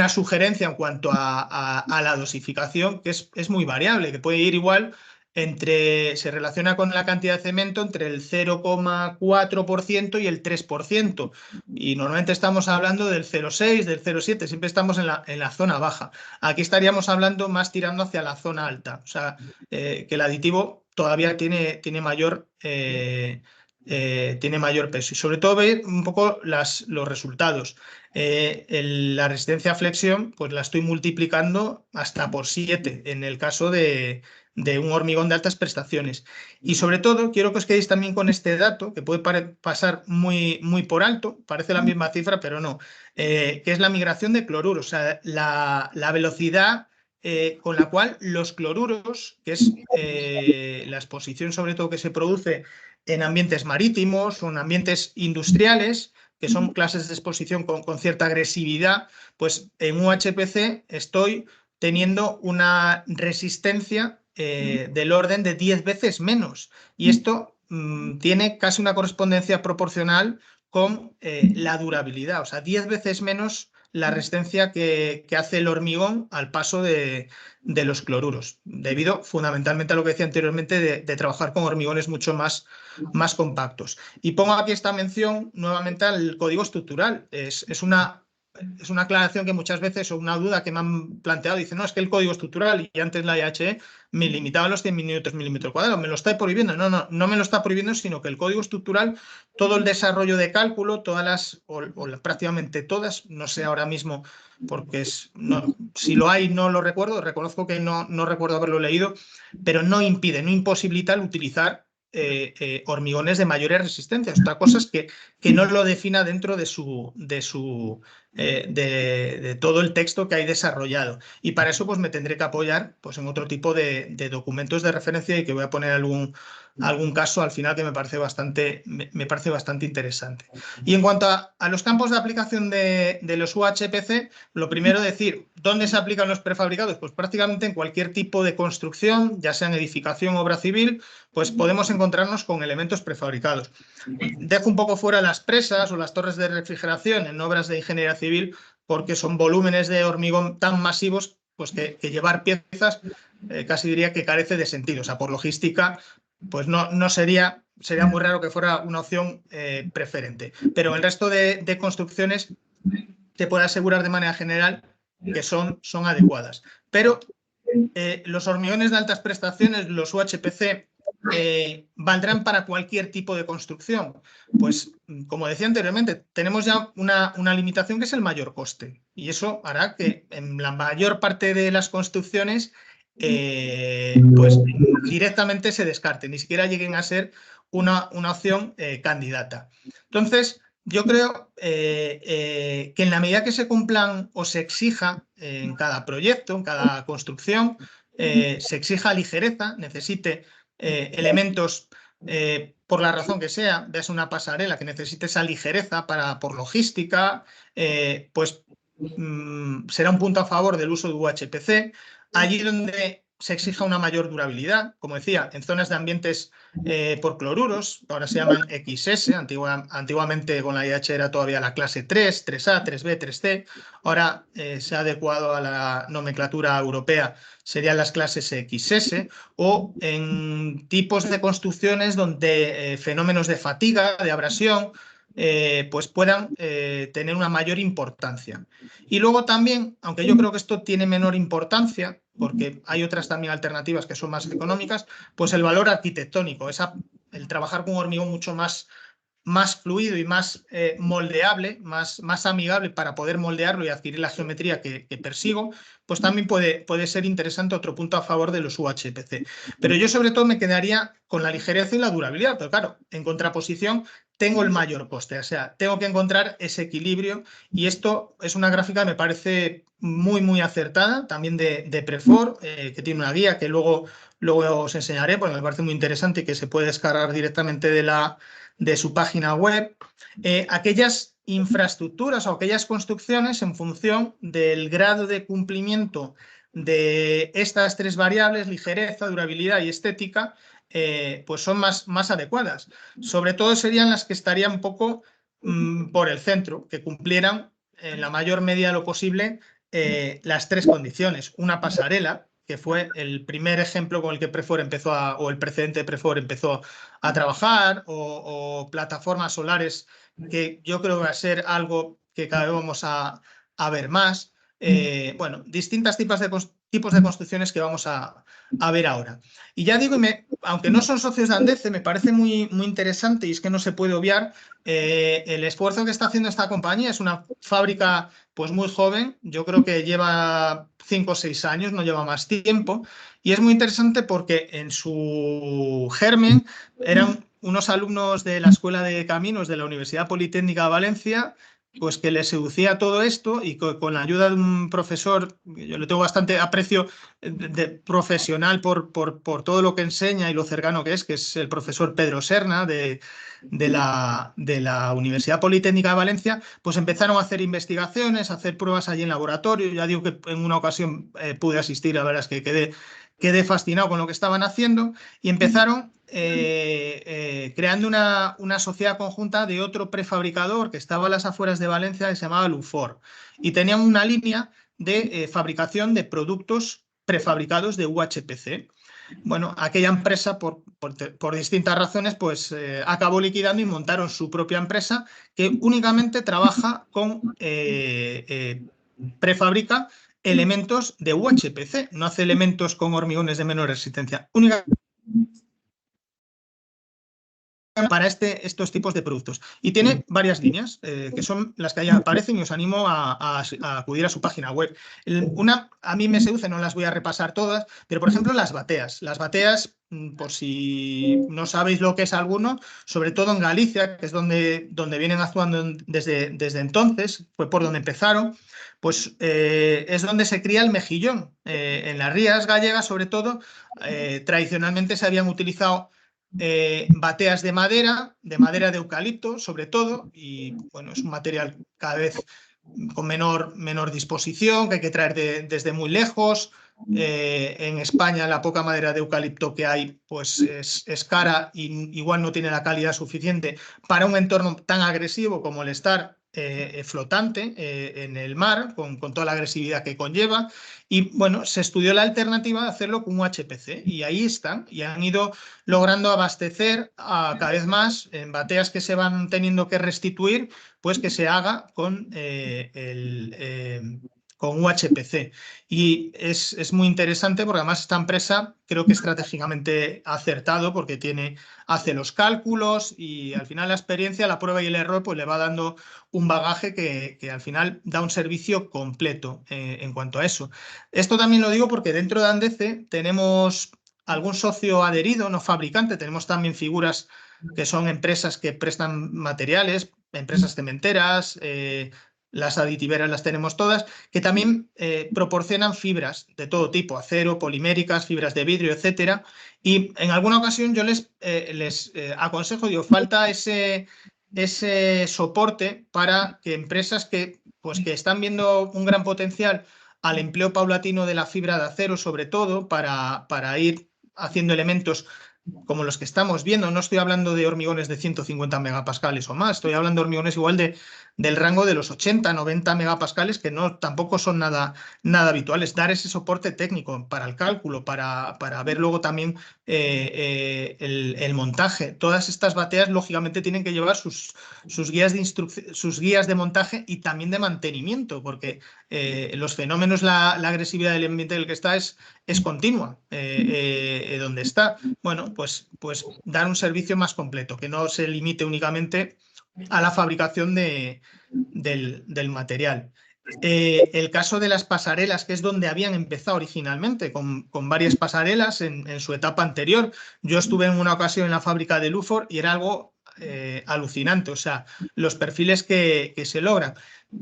sugerencia en cuanto a la dosificación, que es muy variable, que puede ir igual se relaciona con la cantidad de cemento entre el 0,4% y el 3%. Y normalmente estamos hablando del 0,6, del 0,7, siempre estamos en la zona baja. Aquí estaríamos hablando más tirando hacia la zona alta. O sea, que el aditivo todavía tiene mayor peso. Y sobre todo ver un poco los resultados. La resistencia a flexión, pues la estoy multiplicando hasta por 7 en el caso de un hormigón de altas prestaciones. Y sobre todo, quiero que os quedéis también con este dato, que puede pasar muy, muy por alto, parece la misma cifra, pero no, que es la migración de cloruros, o sea, la velocidad con la cual los cloruros, que es la exposición sobre todo que se produce en ambientes marítimos o en ambientes industriales, que son clases de exposición con cierta agresividad, pues en UHPC estoy teniendo una resistencia del orden de 10 veces menos. Y esto tiene casi una correspondencia proporcional con la durabilidad, o sea, 10 veces menos la resistencia que hace el hormigón al paso de los cloruros, debido fundamentalmente a lo que decía anteriormente de trabajar con hormigones mucho más compactos. Y pongo aquí esta mención nuevamente al código estructural. Es una aclaración que muchas veces, o una duda que me han planteado, dicen, no, es que el código estructural y antes la IHE me limitaba a los 100 newtons milímetro cuadrado, me lo está prohibiendo. No me lo está prohibiendo, sino que el código estructural, todo el desarrollo de cálculo, prácticamente todas, no sé ahora mismo, porque si lo hay no lo recuerdo, reconozco que no recuerdo haberlo leído, pero no imposibilita el utilizar hormigones de mayores resistencias. Otra cosa es que no lo defina dentro de su de todo el texto que hay desarrollado. Y para eso pues me tendré que apoyar pues, en otro tipo de documentos de referencia, y que voy a poner algún caso al final que me parece bastante interesante. Y en cuanto a los campos de aplicación de los UHPC, lo primero decir, ¿dónde se aplican los prefabricados? Pues prácticamente en cualquier tipo de construcción, ya sea en edificación o obra civil, pues podemos encontrarnos con elementos prefabricados. Dejo un poco fuera las presas o las torres de refrigeración en obras de ingeniería civil, porque son volúmenes de hormigón tan masivos pues que llevar piezas casi diría que carece de sentido. O sea, por logística, pues no sería muy raro que fuera una opción preferente. Pero el resto de construcciones te puedo asegurar de manera general que son adecuadas. Pero los hormigones de altas prestaciones, los UHPC, ¿valdrán para cualquier tipo de construcción? Pues, como decía anteriormente, tenemos ya una limitación, que es el mayor coste. Y eso hará que en la mayor parte de las construcciones pues directamente se descarten, ni siquiera lleguen a ser una opción candidata. Entonces, yo creo que en la medida que se cumplan o se exija en cada proyecto, en cada construcción, se exija ligereza, necesite elementos, por la razón que sea, veas una pasarela que necesite esa ligereza por logística, pues será un punto a favor del uso de UHPC. Allí donde se exija una mayor durabilidad, como decía, en zonas de ambientes por cloruros, ahora se llaman XS, antiguamente con la IH era todavía la clase 3, 3A, 3B, 3C, ahora se ha adecuado a la nomenclatura europea, serían las clases XS, o en tipos de construcciones donde fenómenos de fatiga, de abrasión, pues puedan tener una mayor importancia. Y luego también, aunque yo creo que esto tiene menor importancia, porque hay otras también alternativas que son más económicas, pues el valor arquitectónico, el trabajar con hormigón mucho más fluido y más moldeable, más amigable para poder moldearlo y adquirir la geometría que persigo, pues también puede ser interesante, otro punto a favor de los UHPC. Pero yo sobre todo me quedaría con la ligereza y la durabilidad, pero claro, en contraposición tengo el mayor coste, o sea, tengo que encontrar ese equilibrio, y esto es una gráfica que me parece muy acertada, también de Prefor, que tiene una guía que luego os enseñaré, porque me parece muy interesante y que se puede descargar directamente de su página web, aquellas infraestructuras o aquellas construcciones en función del grado de cumplimiento de estas tres variables, ligereza, durabilidad y estética, pues son más adecuadas. Sobre todo serían las que estarían un poco por el centro, que cumplieran en la mayor medida de lo posible las tres condiciones. Una pasarela, que fue el primer ejemplo con el que Prefor empezó o el precedente de Prefor empezó a trabajar, o plataformas solares, que yo creo que va a ser algo que cada vez vamos a ver más. Bueno, distintos tipos de construcciones que vamos a ver ahora. Y ya digo, aunque no son socios de Andeze, me parece muy interesante, y es que no se puede obviar el esfuerzo que está haciendo esta compañía. Es una fábrica pues muy joven, yo creo que lleva 5 o 6 años, no lleva más tiempo, y es muy interesante porque en su germen eran unos alumnos de la Escuela de Caminos de la Universidad Politécnica de Valencia, pues que les seducía todo esto, y con la ayuda de un profesor, yo le tengo bastante aprecio profesional por todo lo que enseña y lo cercano que es el profesor Pedro Serna de la Universidad Politécnica de Valencia, pues empezaron a hacer investigaciones, a hacer pruebas allí en laboratorio. Ya digo que en una ocasión pude asistir, la verdad es que quedé fascinado con lo que estaban haciendo, y empezaron creando una sociedad conjunta de otro prefabricador que estaba a las afueras de Valencia, que se llamaba Lufor, y tenían una línea de fabricación de productos prefabricados de UHPC. Bueno, aquella empresa, por distintas razones, pues acabó liquidando, y montaron su propia empresa que únicamente trabaja con prefabrica elementos de UHPC, no hace elementos con hormigones de menor resistencia, únicamente para estos tipos de productos. Y tiene varias líneas, que son las que ahí aparecen, y os animo a acudir a su página web. Una a mí me seduce, no las voy a repasar todas, pero por ejemplo las bateas. Las bateas, por si no sabéis lo que es alguno, sobre todo en Galicia, que es donde vienen actuando desde entonces, fue por donde empezaron, pues es donde se cría el mejillón. En las rías gallegas, sobre todo, tradicionalmente se habían utilizado bateas de madera de eucalipto, sobre todo, y bueno, es un material cada vez con menor disposición, que hay que traer desde muy lejos. En España la poca madera de eucalipto que hay pues es cara y igual no tiene la calidad suficiente para un entorno tan agresivo como el estar flotante en el mar, con toda la agresividad que conlleva. Y bueno, se estudió la alternativa de hacerlo con UHPC y ahí están, y han ido logrando abastecer cada vez más en bateas que se van teniendo que restituir, pues que se haga con UHPC. Y es muy interesante porque además esta empresa creo que estratégicamente ha acertado porque hace los cálculos y al final la experiencia, la prueba y el error pues le va dando un bagaje que al final da un servicio completo en cuanto a eso. Esto también lo digo porque dentro de Andece tenemos algún socio adherido, no fabricante, tenemos también figuras que son empresas que prestan materiales, empresas cementeras, las aditiveras las tenemos todas, que también proporcionan fibras de todo tipo, acero, poliméricas, fibras de vidrio, etcétera. Y en alguna ocasión yo les aconsejo, digo, falta ese soporte para que empresas que están viendo un gran potencial al empleo paulatino de la fibra de acero, sobre todo, para ir haciendo elementos como los que estamos viendo. No estoy hablando de hormigones de 150 megapascales o más, estoy hablando de hormigones igual del rango de los 80, 90 megapascales, que tampoco son nada habituales. Dar ese soporte técnico para el cálculo, para ver luego también el montaje. Todas estas bateas, lógicamente, tienen que llevar sus guías de instrucción, sus guías de montaje y también de mantenimiento, porque los fenómenos, la agresividad del ambiente en el que está es continua, donde está. Bueno, pues dar un servicio más completo, que no se limite únicamente a la fabricación del material. El caso de las pasarelas, que es donde habían empezado originalmente, con varias pasarelas en su etapa anterior. Yo estuve en una ocasión en la fábrica de Lufor y era algo alucinante, o sea, los perfiles que se logran.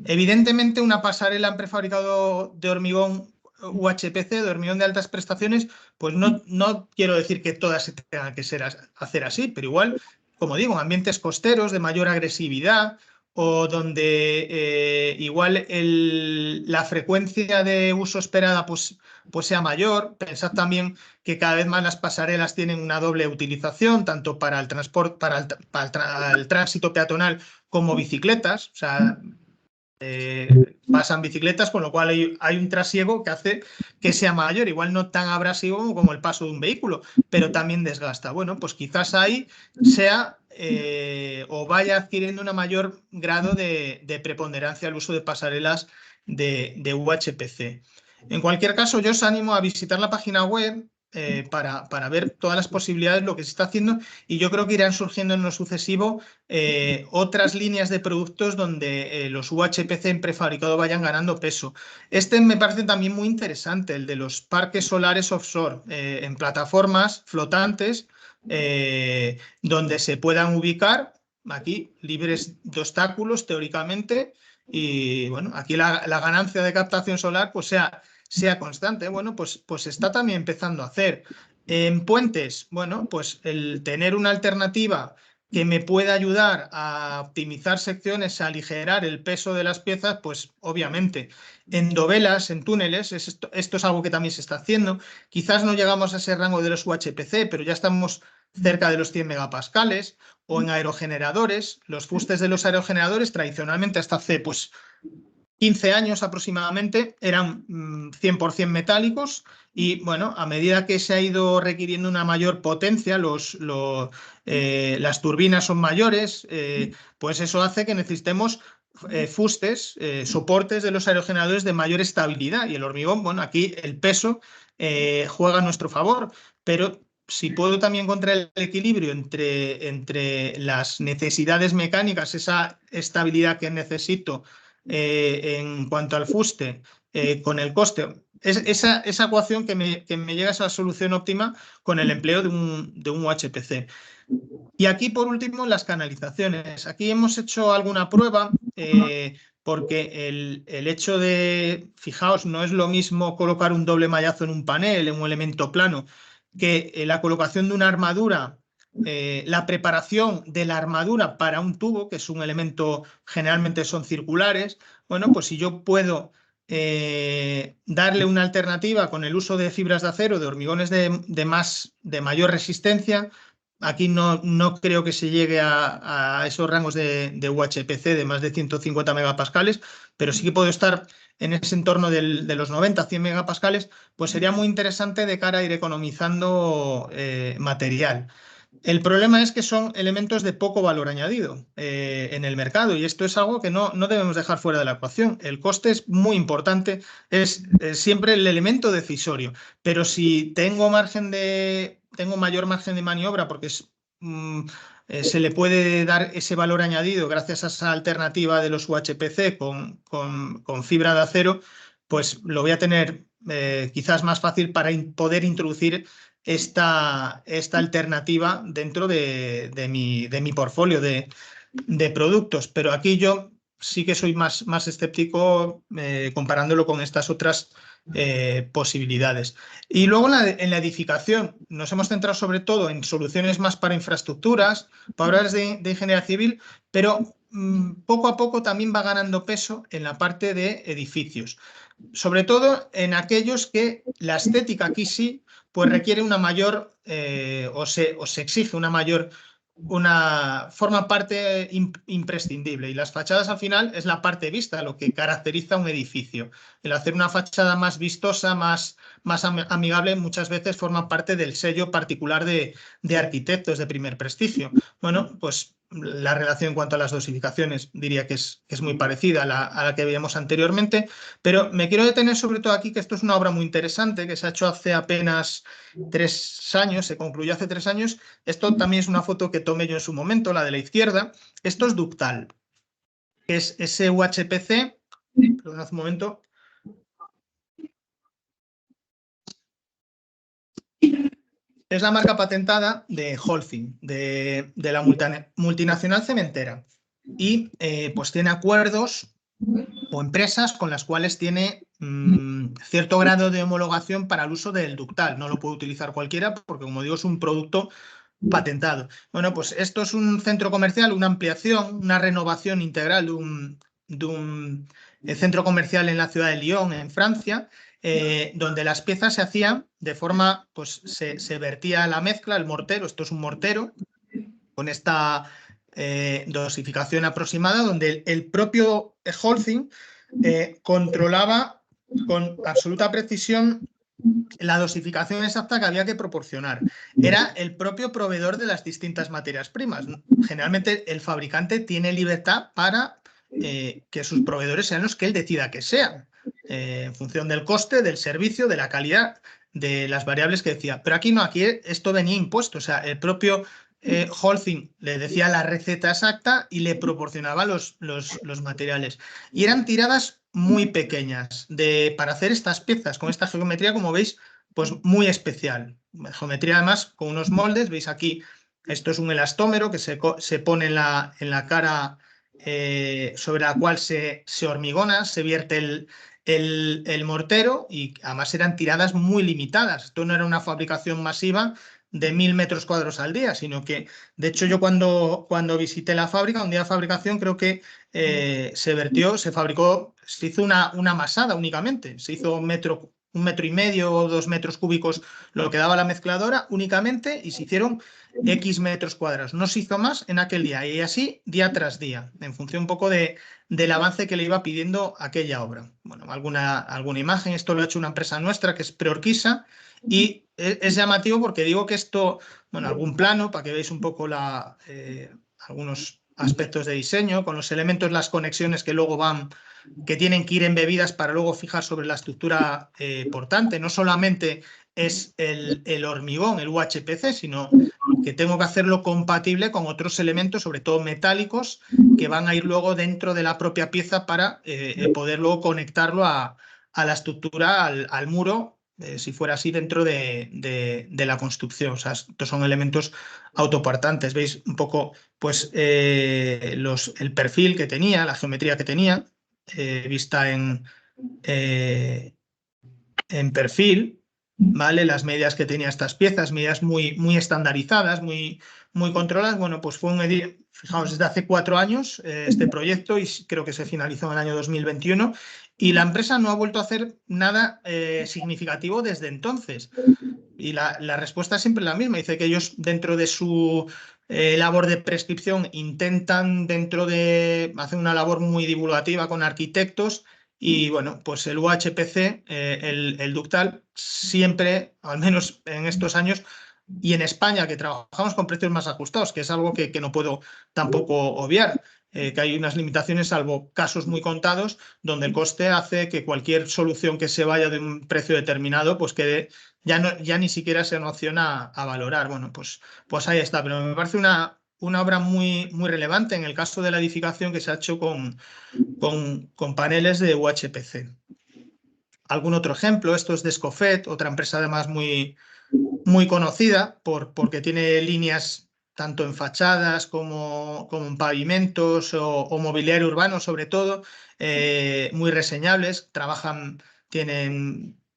Evidentemente, una pasarela en prefabricado de hormigón UHPC, de hormigón de altas prestaciones, pues no quiero decir que todas se tengan que hacer así, pero igual, como digo, en ambientes costeros de mayor agresividad o donde igual la frecuencia de uso esperada pues sea mayor. Pensad también que cada vez más las pasarelas tienen una doble utilización, tanto para el transporte, para el tránsito peatonal como bicicletas. O sea, pasan bicicletas, con lo cual hay un trasiego que hace que sea mayor, igual no tan abrasivo como el paso de un vehículo, pero también desgasta. Bueno, pues quizás ahí sea o vaya adquiriendo un mayor grado de preponderancia el uso de pasarelas de UHPC. En cualquier caso, yo os animo a visitar la página web para ver todas las posibilidades, lo que se está haciendo, y yo creo que irán surgiendo en lo sucesivo otras líneas de productos donde los UHPC en prefabricado vayan ganando peso. Este me parece también muy interesante, el de los parques solares offshore, en plataformas flotantes, donde se puedan ubicar aquí libres de obstáculos teóricamente, y bueno, aquí la ganancia de captación solar pues sea constante. Bueno, pues está también empezando a hacer. En puentes, bueno, pues el tener una alternativa que me pueda ayudar a optimizar secciones, a aligerar el peso de las piezas, pues obviamente. En dovelas, en túneles, esto es algo que también se está haciendo. Quizás no llegamos a ese rango de los UHPC, pero ya estamos cerca de los 100 megapascales. O en aerogeneradores, los fustes de los aerogeneradores tradicionalmente hasta hace pues 15 años aproximadamente eran 100% metálicos, y bueno, a medida que se ha ido requiriendo una mayor potencia, las turbinas son mayores, pues eso hace que necesitemos fustes, soportes de los aerogeneradores de mayor estabilidad, y el hormigón, bueno, aquí el peso juega a nuestro favor, pero si puedo también encontrar el equilibrio entre las necesidades mecánicas, esa estabilidad que necesito en cuanto al fuste, con el coste, esa ecuación que me llega a esa solución óptima con el empleo de un UHPC. Y aquí, por último, las canalizaciones. Aquí hemos hecho alguna prueba porque el hecho de, fijaos, no es lo mismo colocar un doble mallazo en un panel, en un elemento plano, que la colocación de una armadura, la preparación de la armadura para un tubo, que es un elemento, generalmente son circulares. Bueno, pues si yo puedo darle una alternativa con el uso de fibras de acero, de hormigones de mayor resistencia. Aquí no creo que se llegue a esos rangos de UHPC de más de 150 megapascales, pero sí que puedo estar en ese entorno de los 90, 100 megapascales, pues sería muy interesante de cara a ir economizando material. El problema es que son elementos de poco valor añadido en el mercado, y esto es algo que no debemos dejar fuera de la ecuación. El coste es muy importante, es siempre el elemento decisorio, pero si tengo mayor margen de maniobra porque se le puede dar ese valor añadido gracias a esa alternativa de los UHPC con fibra de acero, pues lo voy a tener quizás más fácil para poder introducir esta alternativa dentro de mi portfolio de productos. Pero aquí yo sí que soy más escéptico comparándolo con estas otras posibilidades. Y luego en la edificación nos hemos centrado sobre todo en soluciones más para infraestructuras, para obras de ingeniería civil, pero poco a poco también va ganando peso en la parte de edificios. Sobre todo en aquellos que la estética aquí sí pues requiere una mayor o se exige forma parte imprescindible, y las fachadas al final es la parte vista, lo que caracteriza un edificio. El hacer una fachada más vistosa, más amigable, muchas veces forma parte del sello particular de arquitectos de primer prestigio. Bueno, pues la relación en cuanto a las dosificaciones diría que es muy parecida a la que veíamos anteriormente, pero me quiero detener sobre todo aquí, que esto es una obra muy interesante que se ha hecho hace apenas 3 años, se concluyó hace 3 años. Esto también es una foto que tomé yo en su momento, la de la izquierda. Esto es ductal, que es ese UHPC, perdón, hace un momento. Es la marca patentada de Holcim, de la multinacional cementera. Y pues tiene acuerdos o empresas con las cuales tiene cierto grado de homologación para el uso del ductal. No lo puede utilizar cualquiera porque, como digo, es un producto patentado. Bueno, pues esto es un centro comercial, una ampliación, una renovación integral de un centro comercial en la ciudad de Lyon, en Francia, donde las piezas se hacían de forma, pues se vertía la mezcla, el mortero. Esto es un mortero con esta dosificación aproximada, donde el propio Holcim controlaba con absoluta precisión la dosificación exacta que había que proporcionar. Era el propio proveedor de las distintas materias primas. Generalmente el fabricante tiene libertad para que sus proveedores sean los que él decida que sean, en función del coste, del servicio, de la calidad, de las variables que decía. Pero aquí no, aquí esto venía impuesto. O sea, el propio Holcim le decía la receta exacta y le proporcionaba los materiales. Y eran tiradas muy pequeñas para hacer estas piezas con esta geometría, como veis, pues muy especial. Geometría además con unos moldes. Veis aquí, esto es un elastómero que se pone en la cara sobre la cual se hormigona, se vierte el mortero, y además eran tiradas muy limitadas. Esto no era una fabricación masiva de 1000 metros cuadrados al día, sino que, de hecho, yo cuando visité la fábrica, un día de fabricación, creo que se fabricó, se hizo una masada únicamente, se hizo 1,5 o 2 metros cúbicos lo que daba la mezcladora únicamente, y se hicieron X metros cuadrados. No se hizo más en aquel día, y así día tras día, en función un poco del avance que le iba pidiendo aquella obra. Bueno, alguna imagen. Esto lo ha hecho una empresa nuestra que es Preorquisa, y es llamativo porque digo que esto, bueno, algún plano para que veáis un poco algunos aspectos de diseño, con los elementos, las conexiones que luego van que tienen que ir embebidas para luego fijar sobre la estructura portante. No solamente es el hormigón, el UHPC, sino que tengo que hacerlo compatible con otros elementos, sobre todo metálicos, que van a ir luego dentro de la propia pieza para poder luego conectarlo a la estructura, al muro, si fuera así, dentro de la construcción. O sea, estos son elementos autoportantes. Veis un poco pues, el perfil que tenía, la geometría que tenía, vista en perfil, ¿vale? Las medidas que tenía estas piezas, medidas muy estandarizadas, muy controladas. Bueno, pues fue fijaos, desde hace 4 años este proyecto, y creo que se finalizó en el año 2021, y la empresa no ha vuelto a hacer nada significativo desde entonces. Y la respuesta es siempre la misma. Dice que ellos, dentro de su labor de prescripción, intentan hacer una labor muy divulgativa con arquitectos, y bueno, pues el UHPC, el ductal, siempre, al menos en estos años, y en España, que trabajamos con precios más ajustados, que es algo que no puedo tampoco obviar, que hay unas limitaciones, salvo casos muy contados, donde el coste hace que cualquier solución que se vaya de un precio determinado, pues quede, ya ni siquiera sea una opción a valorar. Bueno, pues ahí está, pero me parece una obra muy relevante en el caso de la edificación, que se ha hecho con paneles de UHPC. Algún otro ejemplo, esto es de Escofet, otra empresa además muy conocida porque tiene líneas tanto en fachadas como en pavimentos o mobiliario urbano, sobre todo, muy reseñables.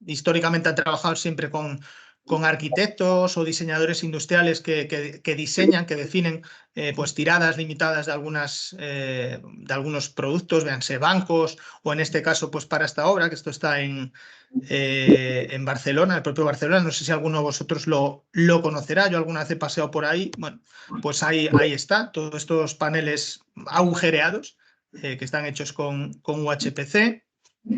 Históricamente han trabajado siempre con arquitectos o diseñadores industriales que diseñan, que definen pues tiradas limitadas de algunos productos, véanse bancos, o en este caso pues para esta obra, que esto está en Barcelona, el propio Barcelona. No sé si alguno de vosotros lo conocerá, yo alguna vez he paseado por ahí. Bueno, pues ahí está, todos estos paneles agujereados que están hechos con UHPC.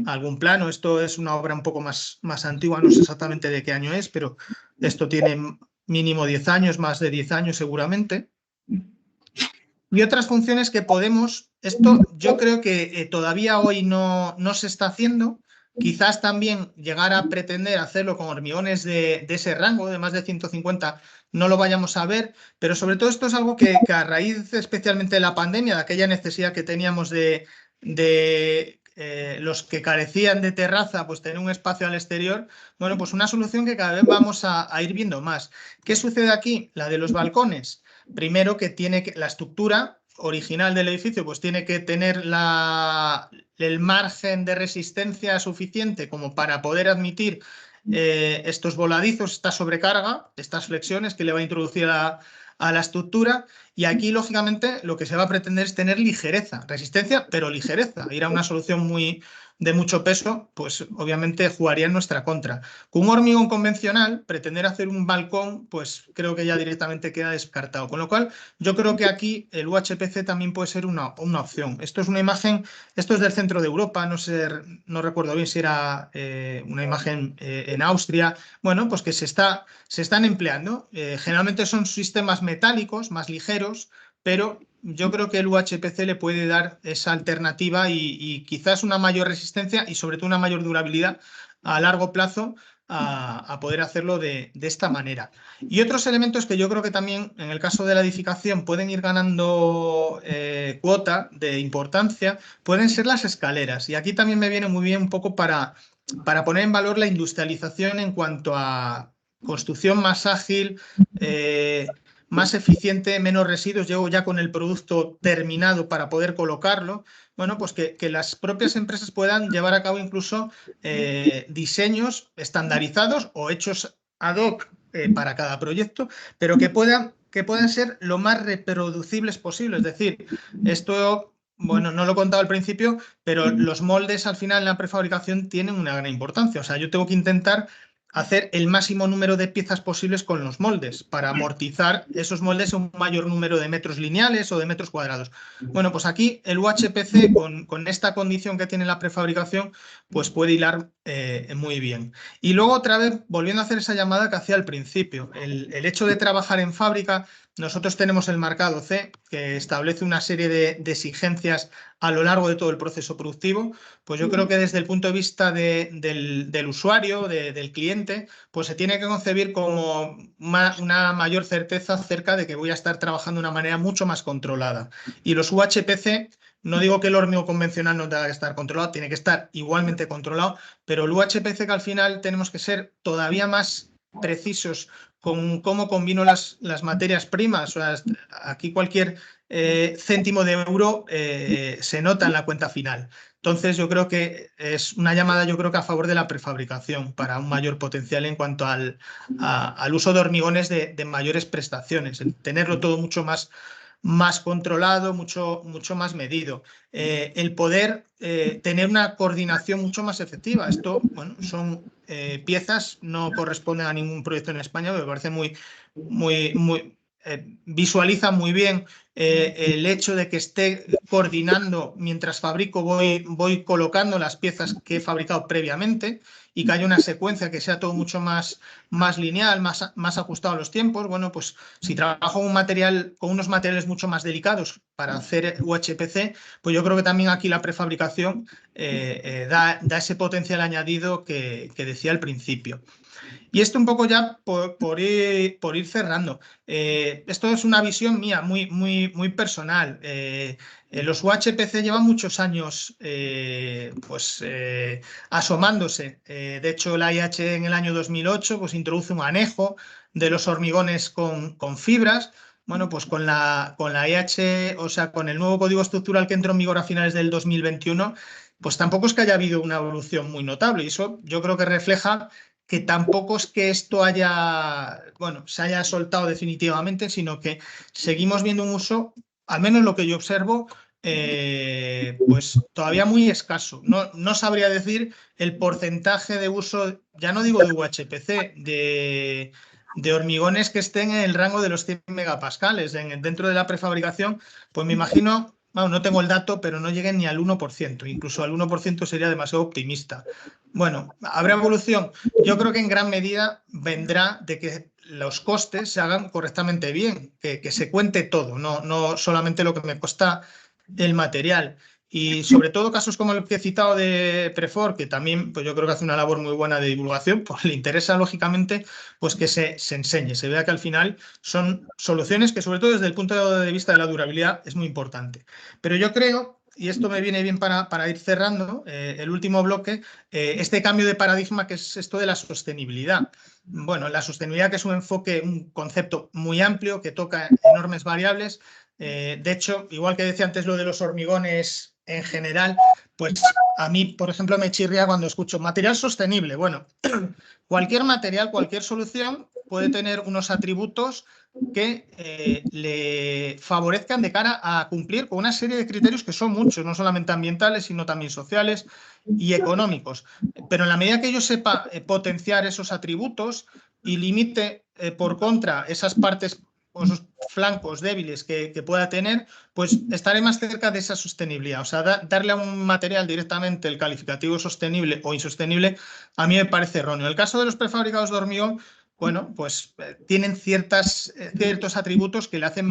Algún plano, esto es una obra un poco más antigua, no sé exactamente de qué año es, pero esto tiene mínimo 10 años, más de 10 años seguramente. Y otras funciones que esto yo creo que todavía hoy no se está haciendo. Quizás también llegar a pretender hacerlo con hormigones de ese rango, de más de 150, no lo vayamos a ver, pero sobre todo esto es algo que a raíz especialmente de la pandemia, de aquella necesidad que teníamos de los que carecían de terraza, pues tener un espacio al exterior, bueno, pues una solución que cada vez vamos a ir viendo más. ¿Qué sucede aquí? La de los balcones. Primero, que la estructura original del edificio pues tiene que tener el margen de resistencia suficiente como para poder admitir estos voladizos, esta sobrecarga, estas flexiones que le va a introducir a la estructura. Y aquí, lógicamente, lo que se va a pretender es tener ligereza, resistencia, pero ligereza. Ir a una solución de mucho peso, pues obviamente jugaría en nuestra contra. Con un hormigón convencional, pretender hacer un balcón, pues creo que ya directamente queda descartado. Con lo cual, yo creo que aquí el UHPC también puede ser una opción. Esto es una imagen, esto es del centro de Europa, no recuerdo bien si era una imagen en Austria. Bueno, pues que se están empleando. Generalmente son sistemas metálicos, más ligeros, pero yo creo que el UHPC le puede dar esa alternativa y quizás una mayor resistencia y sobre todo una mayor durabilidad a largo plazo a poder hacerlo de esta manera. Y otros elementos que yo creo que también en el caso de la edificación pueden ir ganando cuota de importancia, pueden ser las escaleras. Y aquí también me viene muy bien un poco para poner en valor la industrialización en cuanto a construcción más ágil, más eficiente, menos residuos. Llego ya con el producto terminado para poder colocarlo. Bueno, pues que las propias empresas puedan llevar a cabo incluso diseños estandarizados o hechos ad hoc para cada proyecto, pero que puedan ser lo más reproducibles posible. Es decir, esto, bueno, no lo he contado al principio, pero los moldes al final en la prefabricación tienen una gran importancia. O sea, yo tengo que intentar hacer el máximo número de piezas posibles con los moldes para amortizar esos moldes en un mayor número de metros lineales o de metros cuadrados. Bueno, pues aquí el UHPC con esta condición que tiene la prefabricación pues puede hilar muy bien. Y luego otra vez, volviendo a hacer esa llamada que hacía al principio, el hecho de trabajar en fábrica nosotros tenemos el marcado C, que establece una serie de exigencias a lo largo de todo el proceso productivo. Pues yo creo que desde el punto de vista del usuario, del cliente, pues se tiene que concebir como una mayor certeza acerca de que voy a estar trabajando de una manera mucho más controlada. Y los UHPC, no digo que el hormigón convencional no tenga que estar controlado, tiene que estar igualmente controlado, pero el UHPC, que al final tenemos que ser todavía más precisos con cómo combino las materias primas. O sea, aquí cualquier céntimo de euro se nota en la cuenta final. Entonces yo creo que es una llamada, yo creo que a favor de la prefabricación para un mayor potencial en cuanto al uso de hormigones de mayores prestaciones, el tenerlo todo mucho más controlado, mucho más medido. El poder tener una coordinación mucho más efectiva. Esto, bueno, son piezas, no corresponden a ningún proyecto en España, me parece visualiza muy bien el hecho de que esté coordinando mientras fabrico, voy colocando las piezas que he fabricado previamente y que haya una secuencia que sea todo mucho más lineal, más ajustado a los tiempos. Bueno, pues si trabajo con unos materiales mucho más delicados para hacer UHPC, pues yo creo que también aquí la prefabricación da ese potencial añadido que decía al principio. Y esto un poco ya por ir cerrando. Esto es una visión mía muy personal. Los UHPC llevan muchos años asomándose. De hecho, la IH en el año 2008 pues, introduce un anejo de los hormigones con fibras. Bueno, pues con la IH, o sea, con el nuevo código estructural que entró en vigor a finales del 2021, pues tampoco es que haya habido una evolución muy notable. Y eso yo creo que refleja que tampoco es que esto se haya soltado definitivamente, sino que seguimos viendo un uso, al menos lo que yo observo, pues todavía muy escaso. No sabría decir el porcentaje de uso, ya no digo de UHPC, de hormigones que estén en el rango de los 100 megapascales. Dentro de la prefabricación, pues me imagino, bueno, no tengo el dato, pero no lleguen ni al 1%, incluso al 1% sería demasiado optimista. Bueno, ¿habrá evolución? Yo creo que en gran medida vendrá de que los costes se hagan correctamente bien, que se cuente todo, no solamente lo que me cuesta el material. Y sobre todo casos como el que he citado de Prefor, que también pues yo creo que hace una labor muy buena de divulgación, pues le interesa lógicamente pues que se enseñe, se vea que al final son soluciones que sobre todo desde el punto de vista de la durabilidad es muy importante. Pero yo creo, y esto me viene bien para ir cerrando el último bloque, este cambio de paradigma que es esto de la sostenibilidad. Bueno, la sostenibilidad que es un enfoque, un concepto muy amplio que toca enormes variables. De hecho, igual que decía antes lo de los hormigones en general, pues a mí, por ejemplo, me chirría cuando escucho material sostenible. Bueno, cualquier material, cualquier solución puede tener unos atributos que le favorezcan de cara a cumplir con una serie de criterios que son muchos, no solamente ambientales, sino también sociales y económicos. Pero en la medida que yo sepa potenciar esos atributos y limite por contra esas partes o esos flancos débiles que pueda tener, pues estaré más cerca de esa sostenibilidad. O sea, darle a un material directamente el calificativo sostenible o insostenible, a mí me parece erróneo. En el caso de los prefabricados de hormigón, bueno, pues tienen ciertos atributos que le hacen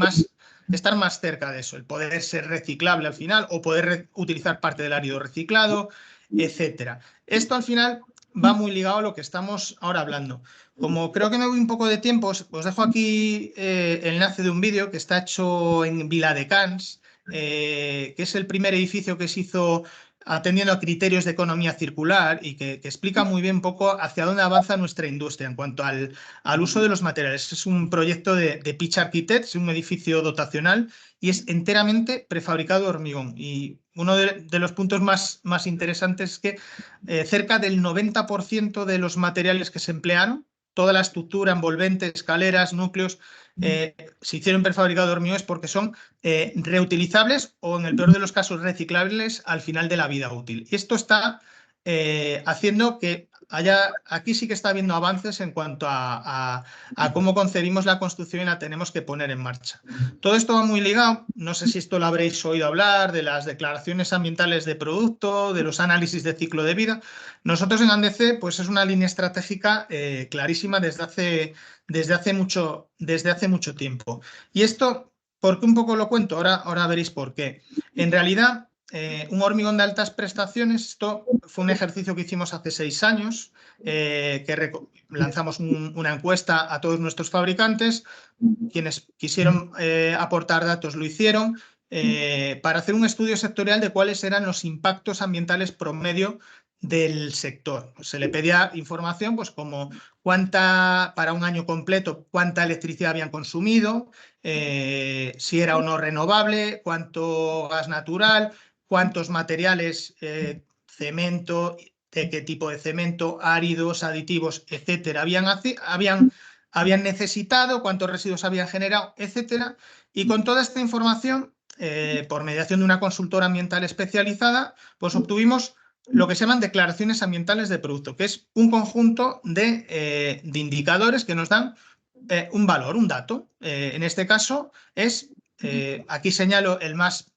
estar más cerca de eso, el poder ser reciclable al final o poder utilizar parte del árido reciclado, etcétera. Esto al final va muy ligado a lo que estamos ahora hablando. Como creo que me voy un poco de tiempo, os dejo aquí el enlace de un vídeo que está hecho en Viladecans, que es el primer edificio que se hizo atendiendo a criterios de economía circular y que explica muy bien un poco hacia dónde avanza nuestra industria en cuanto al uso de los materiales. Es un proyecto de Pitch Architects, un edificio dotacional y es enteramente prefabricado de hormigón. Y uno de los puntos más interesantes es que cerca del 90% de los materiales que se emplearon, toda la estructura, envolvente, escaleras, núcleos, se hicieron prefabricado de hormigón es porque son reutilizables o, en el peor de los casos, reciclables al final de la vida útil. Y esto está haciendo que aquí sí que está habiendo avances en cuanto a cómo concebimos la construcción y la tenemos que poner en marcha. Todo esto va muy ligado, no sé si esto lo habréis oído hablar, de las declaraciones ambientales de producto, de los análisis de ciclo de vida. Nosotros en Andece, pues es una línea estratégica clarísima desde hace mucho tiempo. Y esto, ¿por qué un poco lo cuento? Ahora veréis por qué. En realidad, un hormigón de altas prestaciones, esto fue un ejercicio que hicimos hace 6 años, que lanzamos una encuesta a todos nuestros fabricantes, quienes quisieron aportar datos lo hicieron, para hacer un estudio sectorial de cuáles eran los impactos ambientales promedio del sector. Se le pedía información, pues como para un año completo, cuánta electricidad habían consumido, si era o no renovable, cuánto gas natural, cuántos materiales, cemento, de qué tipo de cemento, áridos, aditivos, etcétera, habían necesitado, cuántos residuos habían generado, etcétera. Y con toda esta información, por mediación de una consultora ambiental especializada, pues obtuvimos lo que se llaman declaraciones ambientales de producto, que es un conjunto de indicadores que nos dan un valor, un dato. En este caso aquí señalo el más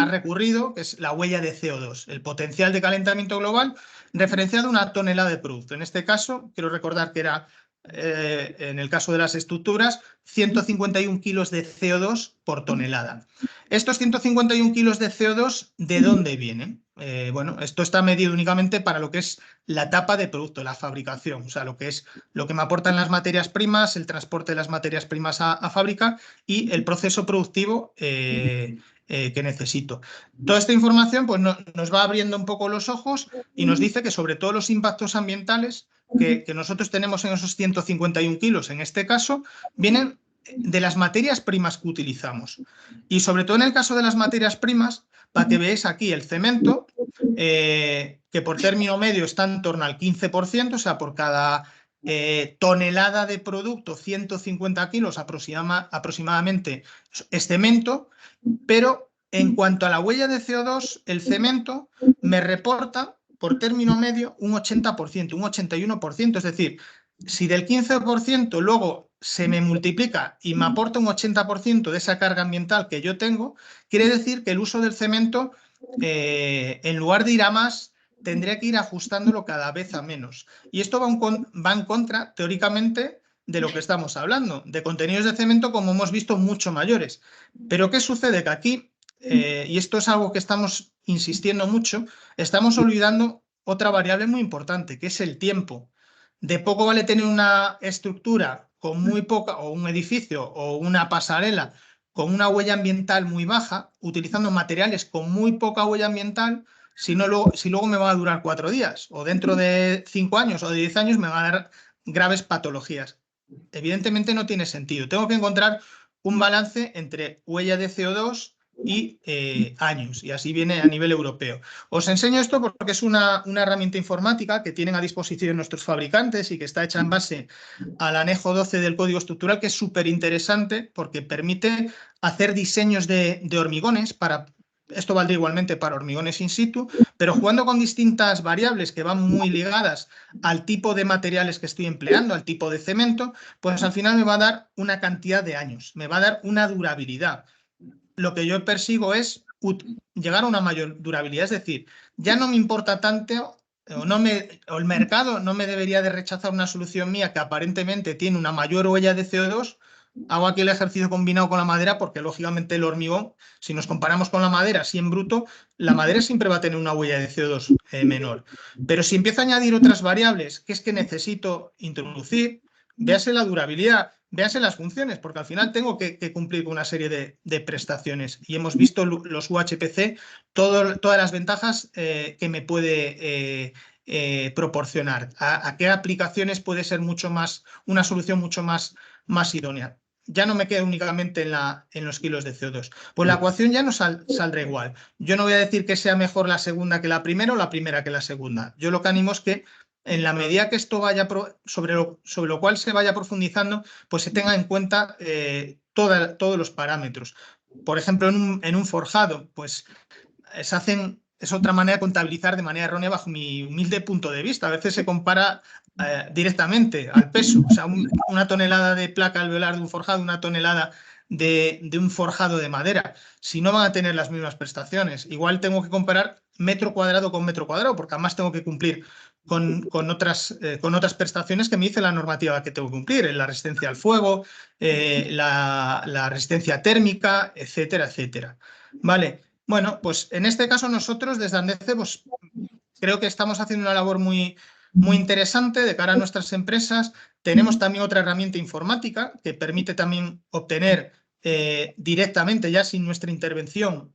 recurrido, que es la huella de CO2, el potencial de calentamiento global referenciado a una tonelada de producto. En este caso, quiero recordar que era, en el caso de las estructuras, 151 kilos de CO2 por tonelada. Estos 151 kilos de CO2, ¿de dónde vienen? Bueno, esto está medido únicamente para lo que es la etapa de producto, la fabricación, o sea, lo que me aportan las materias primas, el transporte de las materias primas a fábrica y el proceso productivo que necesito. Toda esta información pues, nos va abriendo un poco los ojos y nos dice que sobre todo los impactos ambientales que nosotros tenemos en esos 151 kilos, en este caso, vienen de las materias primas que utilizamos. Y sobre todo en el caso de las materias primas, para que veáis aquí el cemento, que por término medio está en torno al 15%, o sea, por cada tonelada de producto, 150 kilos aproximadamente es cemento, pero en cuanto a la huella de CO2, el cemento me reporta por término medio un 80%, un 81%, es decir, si del 15% luego se me multiplica y me aporta un 80% de esa carga ambiental que yo tengo, quiere decir que el uso del cemento, en lugar de ir a más, tendría que ir ajustándolo cada vez a menos. Y esto va en contra, teóricamente, de lo que estamos hablando, de contenidos de cemento, como hemos visto, mucho mayores. Pero ¿qué sucede? Que aquí, y esto es algo que estamos insistiendo mucho, estamos olvidando otra variable muy importante, que es el tiempo. De poco vale tener una estructura con muy poca, o un edificio o una pasarela con una huella ambiental muy baja, utilizando materiales con muy poca huella ambiental, si luego me va a durar 4 días, o dentro de 5 años o de 10 años me van a dar graves patologías. Evidentemente no tiene sentido. Tengo que encontrar un balance entre huella de CO2 y años, y así viene a nivel europeo. Os enseño esto porque es una herramienta informática que tienen a disposición nuestros fabricantes y que está hecha en base al anejo 12 del Código Estructural, que es súper interesante porque permite hacer diseños de hormigones para... Esto valdría igualmente para hormigones in situ, pero jugando con distintas variables que van muy ligadas al tipo de materiales que estoy empleando, al tipo de cemento, pues al final me va a dar una cantidad de años, me va a dar una durabilidad. Lo que yo persigo es llegar a una mayor durabilidad, es decir, ya no me importa tanto o el mercado no me debería de rechazar una solución mía que aparentemente tiene una mayor huella de CO2. Hago aquí el ejercicio combinado con la madera porque lógicamente el hormigón, si nos comparamos con la madera, así en bruto, la madera siempre va a tener una huella de CO2 menor. Pero si empiezo a añadir otras variables que es que necesito introducir, véase la durabilidad, véase las funciones, porque al final tengo que cumplir con una serie de prestaciones. Y hemos visto los UHPC, todas las ventajas que me puede proporcionar. ¿A qué aplicaciones puede ser una solución mucho más idónea? Ya no me quedo únicamente en los kilos de CO2. Pues la ecuación ya no saldrá igual. Yo no voy a decir que sea mejor la segunda que la primera o la primera que la segunda. Yo lo que animo es que en la medida que esto vaya sobre lo cual se vaya profundizando, pues se tenga en cuenta todos los parámetros. Por ejemplo, en un forjado, pues se hacen es otra manera de contabilizar de manera errónea bajo mi humilde punto de vista. A veces se compara directamente al peso. O sea, una tonelada de placa alveolar de un forjado, una tonelada de un forjado de madera. Si no van a tener las mismas prestaciones. Igual tengo que comparar metro cuadrado con metro cuadrado, porque además tengo que cumplir con otras prestaciones que me dice la normativa que tengo que cumplir, la resistencia al fuego, la resistencia térmica, etcétera, etcétera. Vale, bueno, pues en este caso nosotros desde Andeze pues, creo que estamos haciendo una labor muy interesante de cara a nuestras empresas. Tenemos también otra herramienta informática que permite también obtener directamente, ya sin nuestra intervención,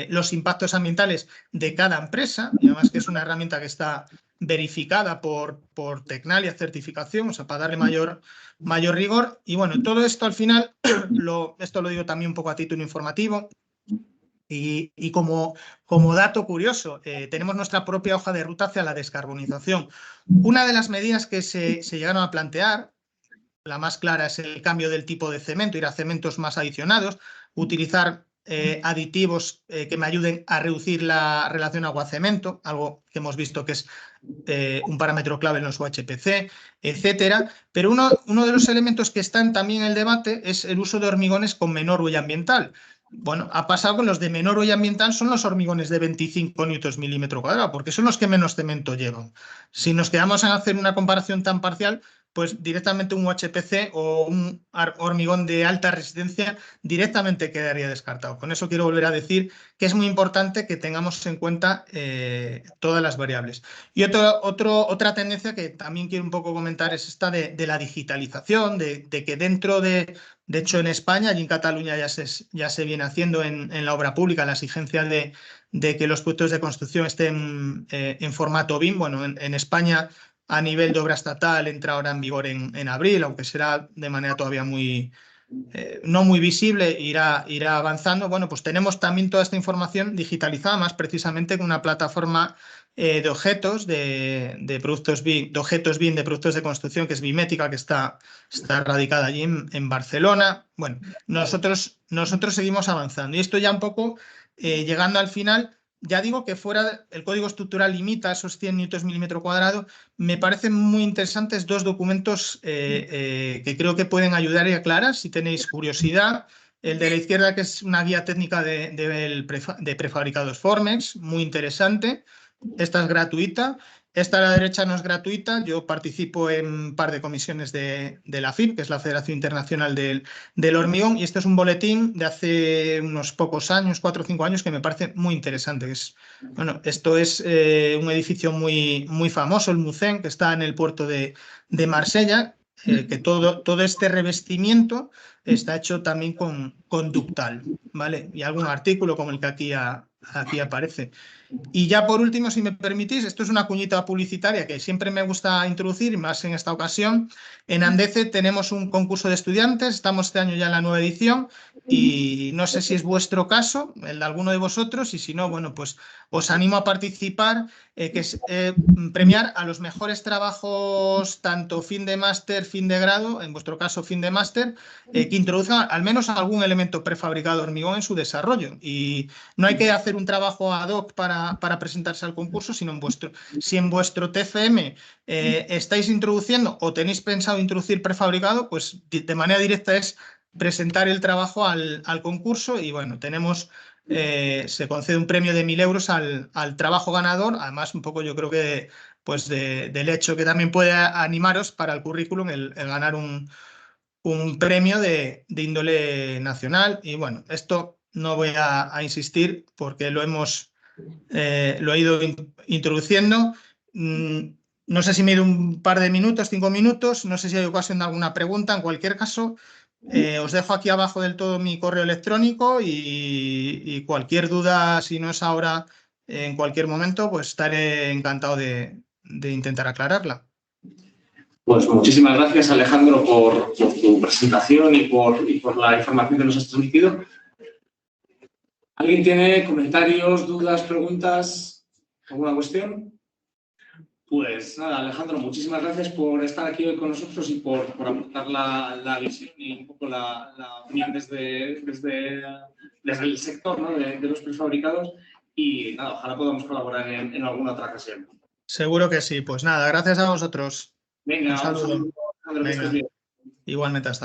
los impactos ambientales de cada empresa, y además que es una herramienta que está verificada por Tecnalia certificación, o sea, para darle mayor rigor. Y bueno, todo esto al final, esto lo digo también un poco a título informativo, y como dato curioso, tenemos nuestra propia hoja de ruta hacia la descarbonización. Una de las medidas que se llegaron a plantear, la más clara, es el cambio del tipo de cemento, ir a cementos más adicionados, utilizar aditivos que me ayuden a reducir la relación agua-cemento, algo que hemos visto que es un parámetro clave en los UHPC, etcétera. Pero uno de los elementos que están también en el debate es el uso de hormigones con menor huella ambiental. Bueno, ha pasado con los de menor huella ambiental, son los hormigones de 25 newtons milímetro cuadrado, porque son los que menos cemento llevan. Si nos quedamos en hacer una comparación tan parcial, pues directamente un UHPC o un hormigón de alta resistencia directamente quedaría descartado. Con eso quiero volver a decir que es muy importante que tengamos en cuenta todas las variables. Y otra tendencia que también quiero un poco comentar es esta de la digitalización, de que dentro de hecho en España y en Cataluña ya se viene haciendo en la obra pública la exigencia de que los proyectos de construcción estén en formato BIM. Bueno, en España a nivel de obra estatal entra ahora en vigor en abril, aunque será de manera todavía no muy visible, irá avanzando. Bueno, pues tenemos también toda esta información digitalizada, más precisamente con una plataforma de objetos de productos BIM, de productos de construcción, que es Bimética, que está radicada allí en Barcelona. Bueno, nosotros seguimos avanzando. Y esto ya un poco llegando al final. Ya digo que fuera el código estructural limita esos 100 newtons milímetro cuadrado. Me parecen muy interesantes dos documentos que creo que pueden ayudar y aclarar si tenéis curiosidad. El de la izquierda, que es una guía técnica de prefabricados Formex, muy interesante. Esta es gratuita. Esta a la derecha no es gratuita. Yo participo en un par de comisiones de la FIP, que es la Federación Internacional del Hormigón, y este es un boletín de hace unos pocos años, 4 o 5 años, que me parece muy interesante. Bueno, esto es un edificio muy famoso, el Mucén, que está en el puerto de Marsella, que todo este revestimiento está hecho también con ductal, ¿vale? Y algún artículo como el que aquí aparece. Y ya por último, si me permitís, esto es una cuñita publicitaria que siempre me gusta introducir, y más en esta ocasión. En Andeze tenemos un concurso de estudiantes, estamos este año ya en la 9ª edición, y no sé si es vuestro caso, el de alguno de vosotros, y si no, bueno, pues os animo a participar, que es premiar a los mejores trabajos, tanto fin de máster, fin de grado, en vuestro caso fin de máster, que introduzcan al menos algún elemento prefabricado hormigón en su desarrollo. Y no hay que hacer un trabajo ad hoc para presentarse al concurso, sino si en vuestro TFM estáis introduciendo o tenéis pensado introducir prefabricado, pues de manera directa es presentar el trabajo al concurso. Y bueno, se concede un premio de 1.000 euros al trabajo ganador. Además, un poco yo creo que pues del hecho que también puede animaros para el currículum el ganar un premio de índole nacional. Y bueno, esto no voy a insistir porque lo he ido introduciendo. No sé si me he ido un par de minutos, 5 minutos, no sé si hay ocasión de alguna pregunta. En cualquier caso, os dejo aquí abajo del todo mi correo electrónico, y cualquier duda, si no es ahora, en cualquier momento, pues estaré encantado de intentar aclararla. Pues muchísimas gracias, Alejandro, por tu presentación y por la información que nos has transmitido. ¿Alguien tiene comentarios, dudas, preguntas, alguna cuestión? Pues nada, Alejandro, muchísimas gracias por estar aquí hoy con nosotros y por aportar la visión y un poco la opinión desde el sector, ¿no?, de los prefabricados. y nada, ojalá podamos colaborar en alguna otra ocasión. Seguro que sí. Pues nada, gracias a vosotros. Venga, Un saludo. Alejandro, que estés Venga, bien. igualmente hasta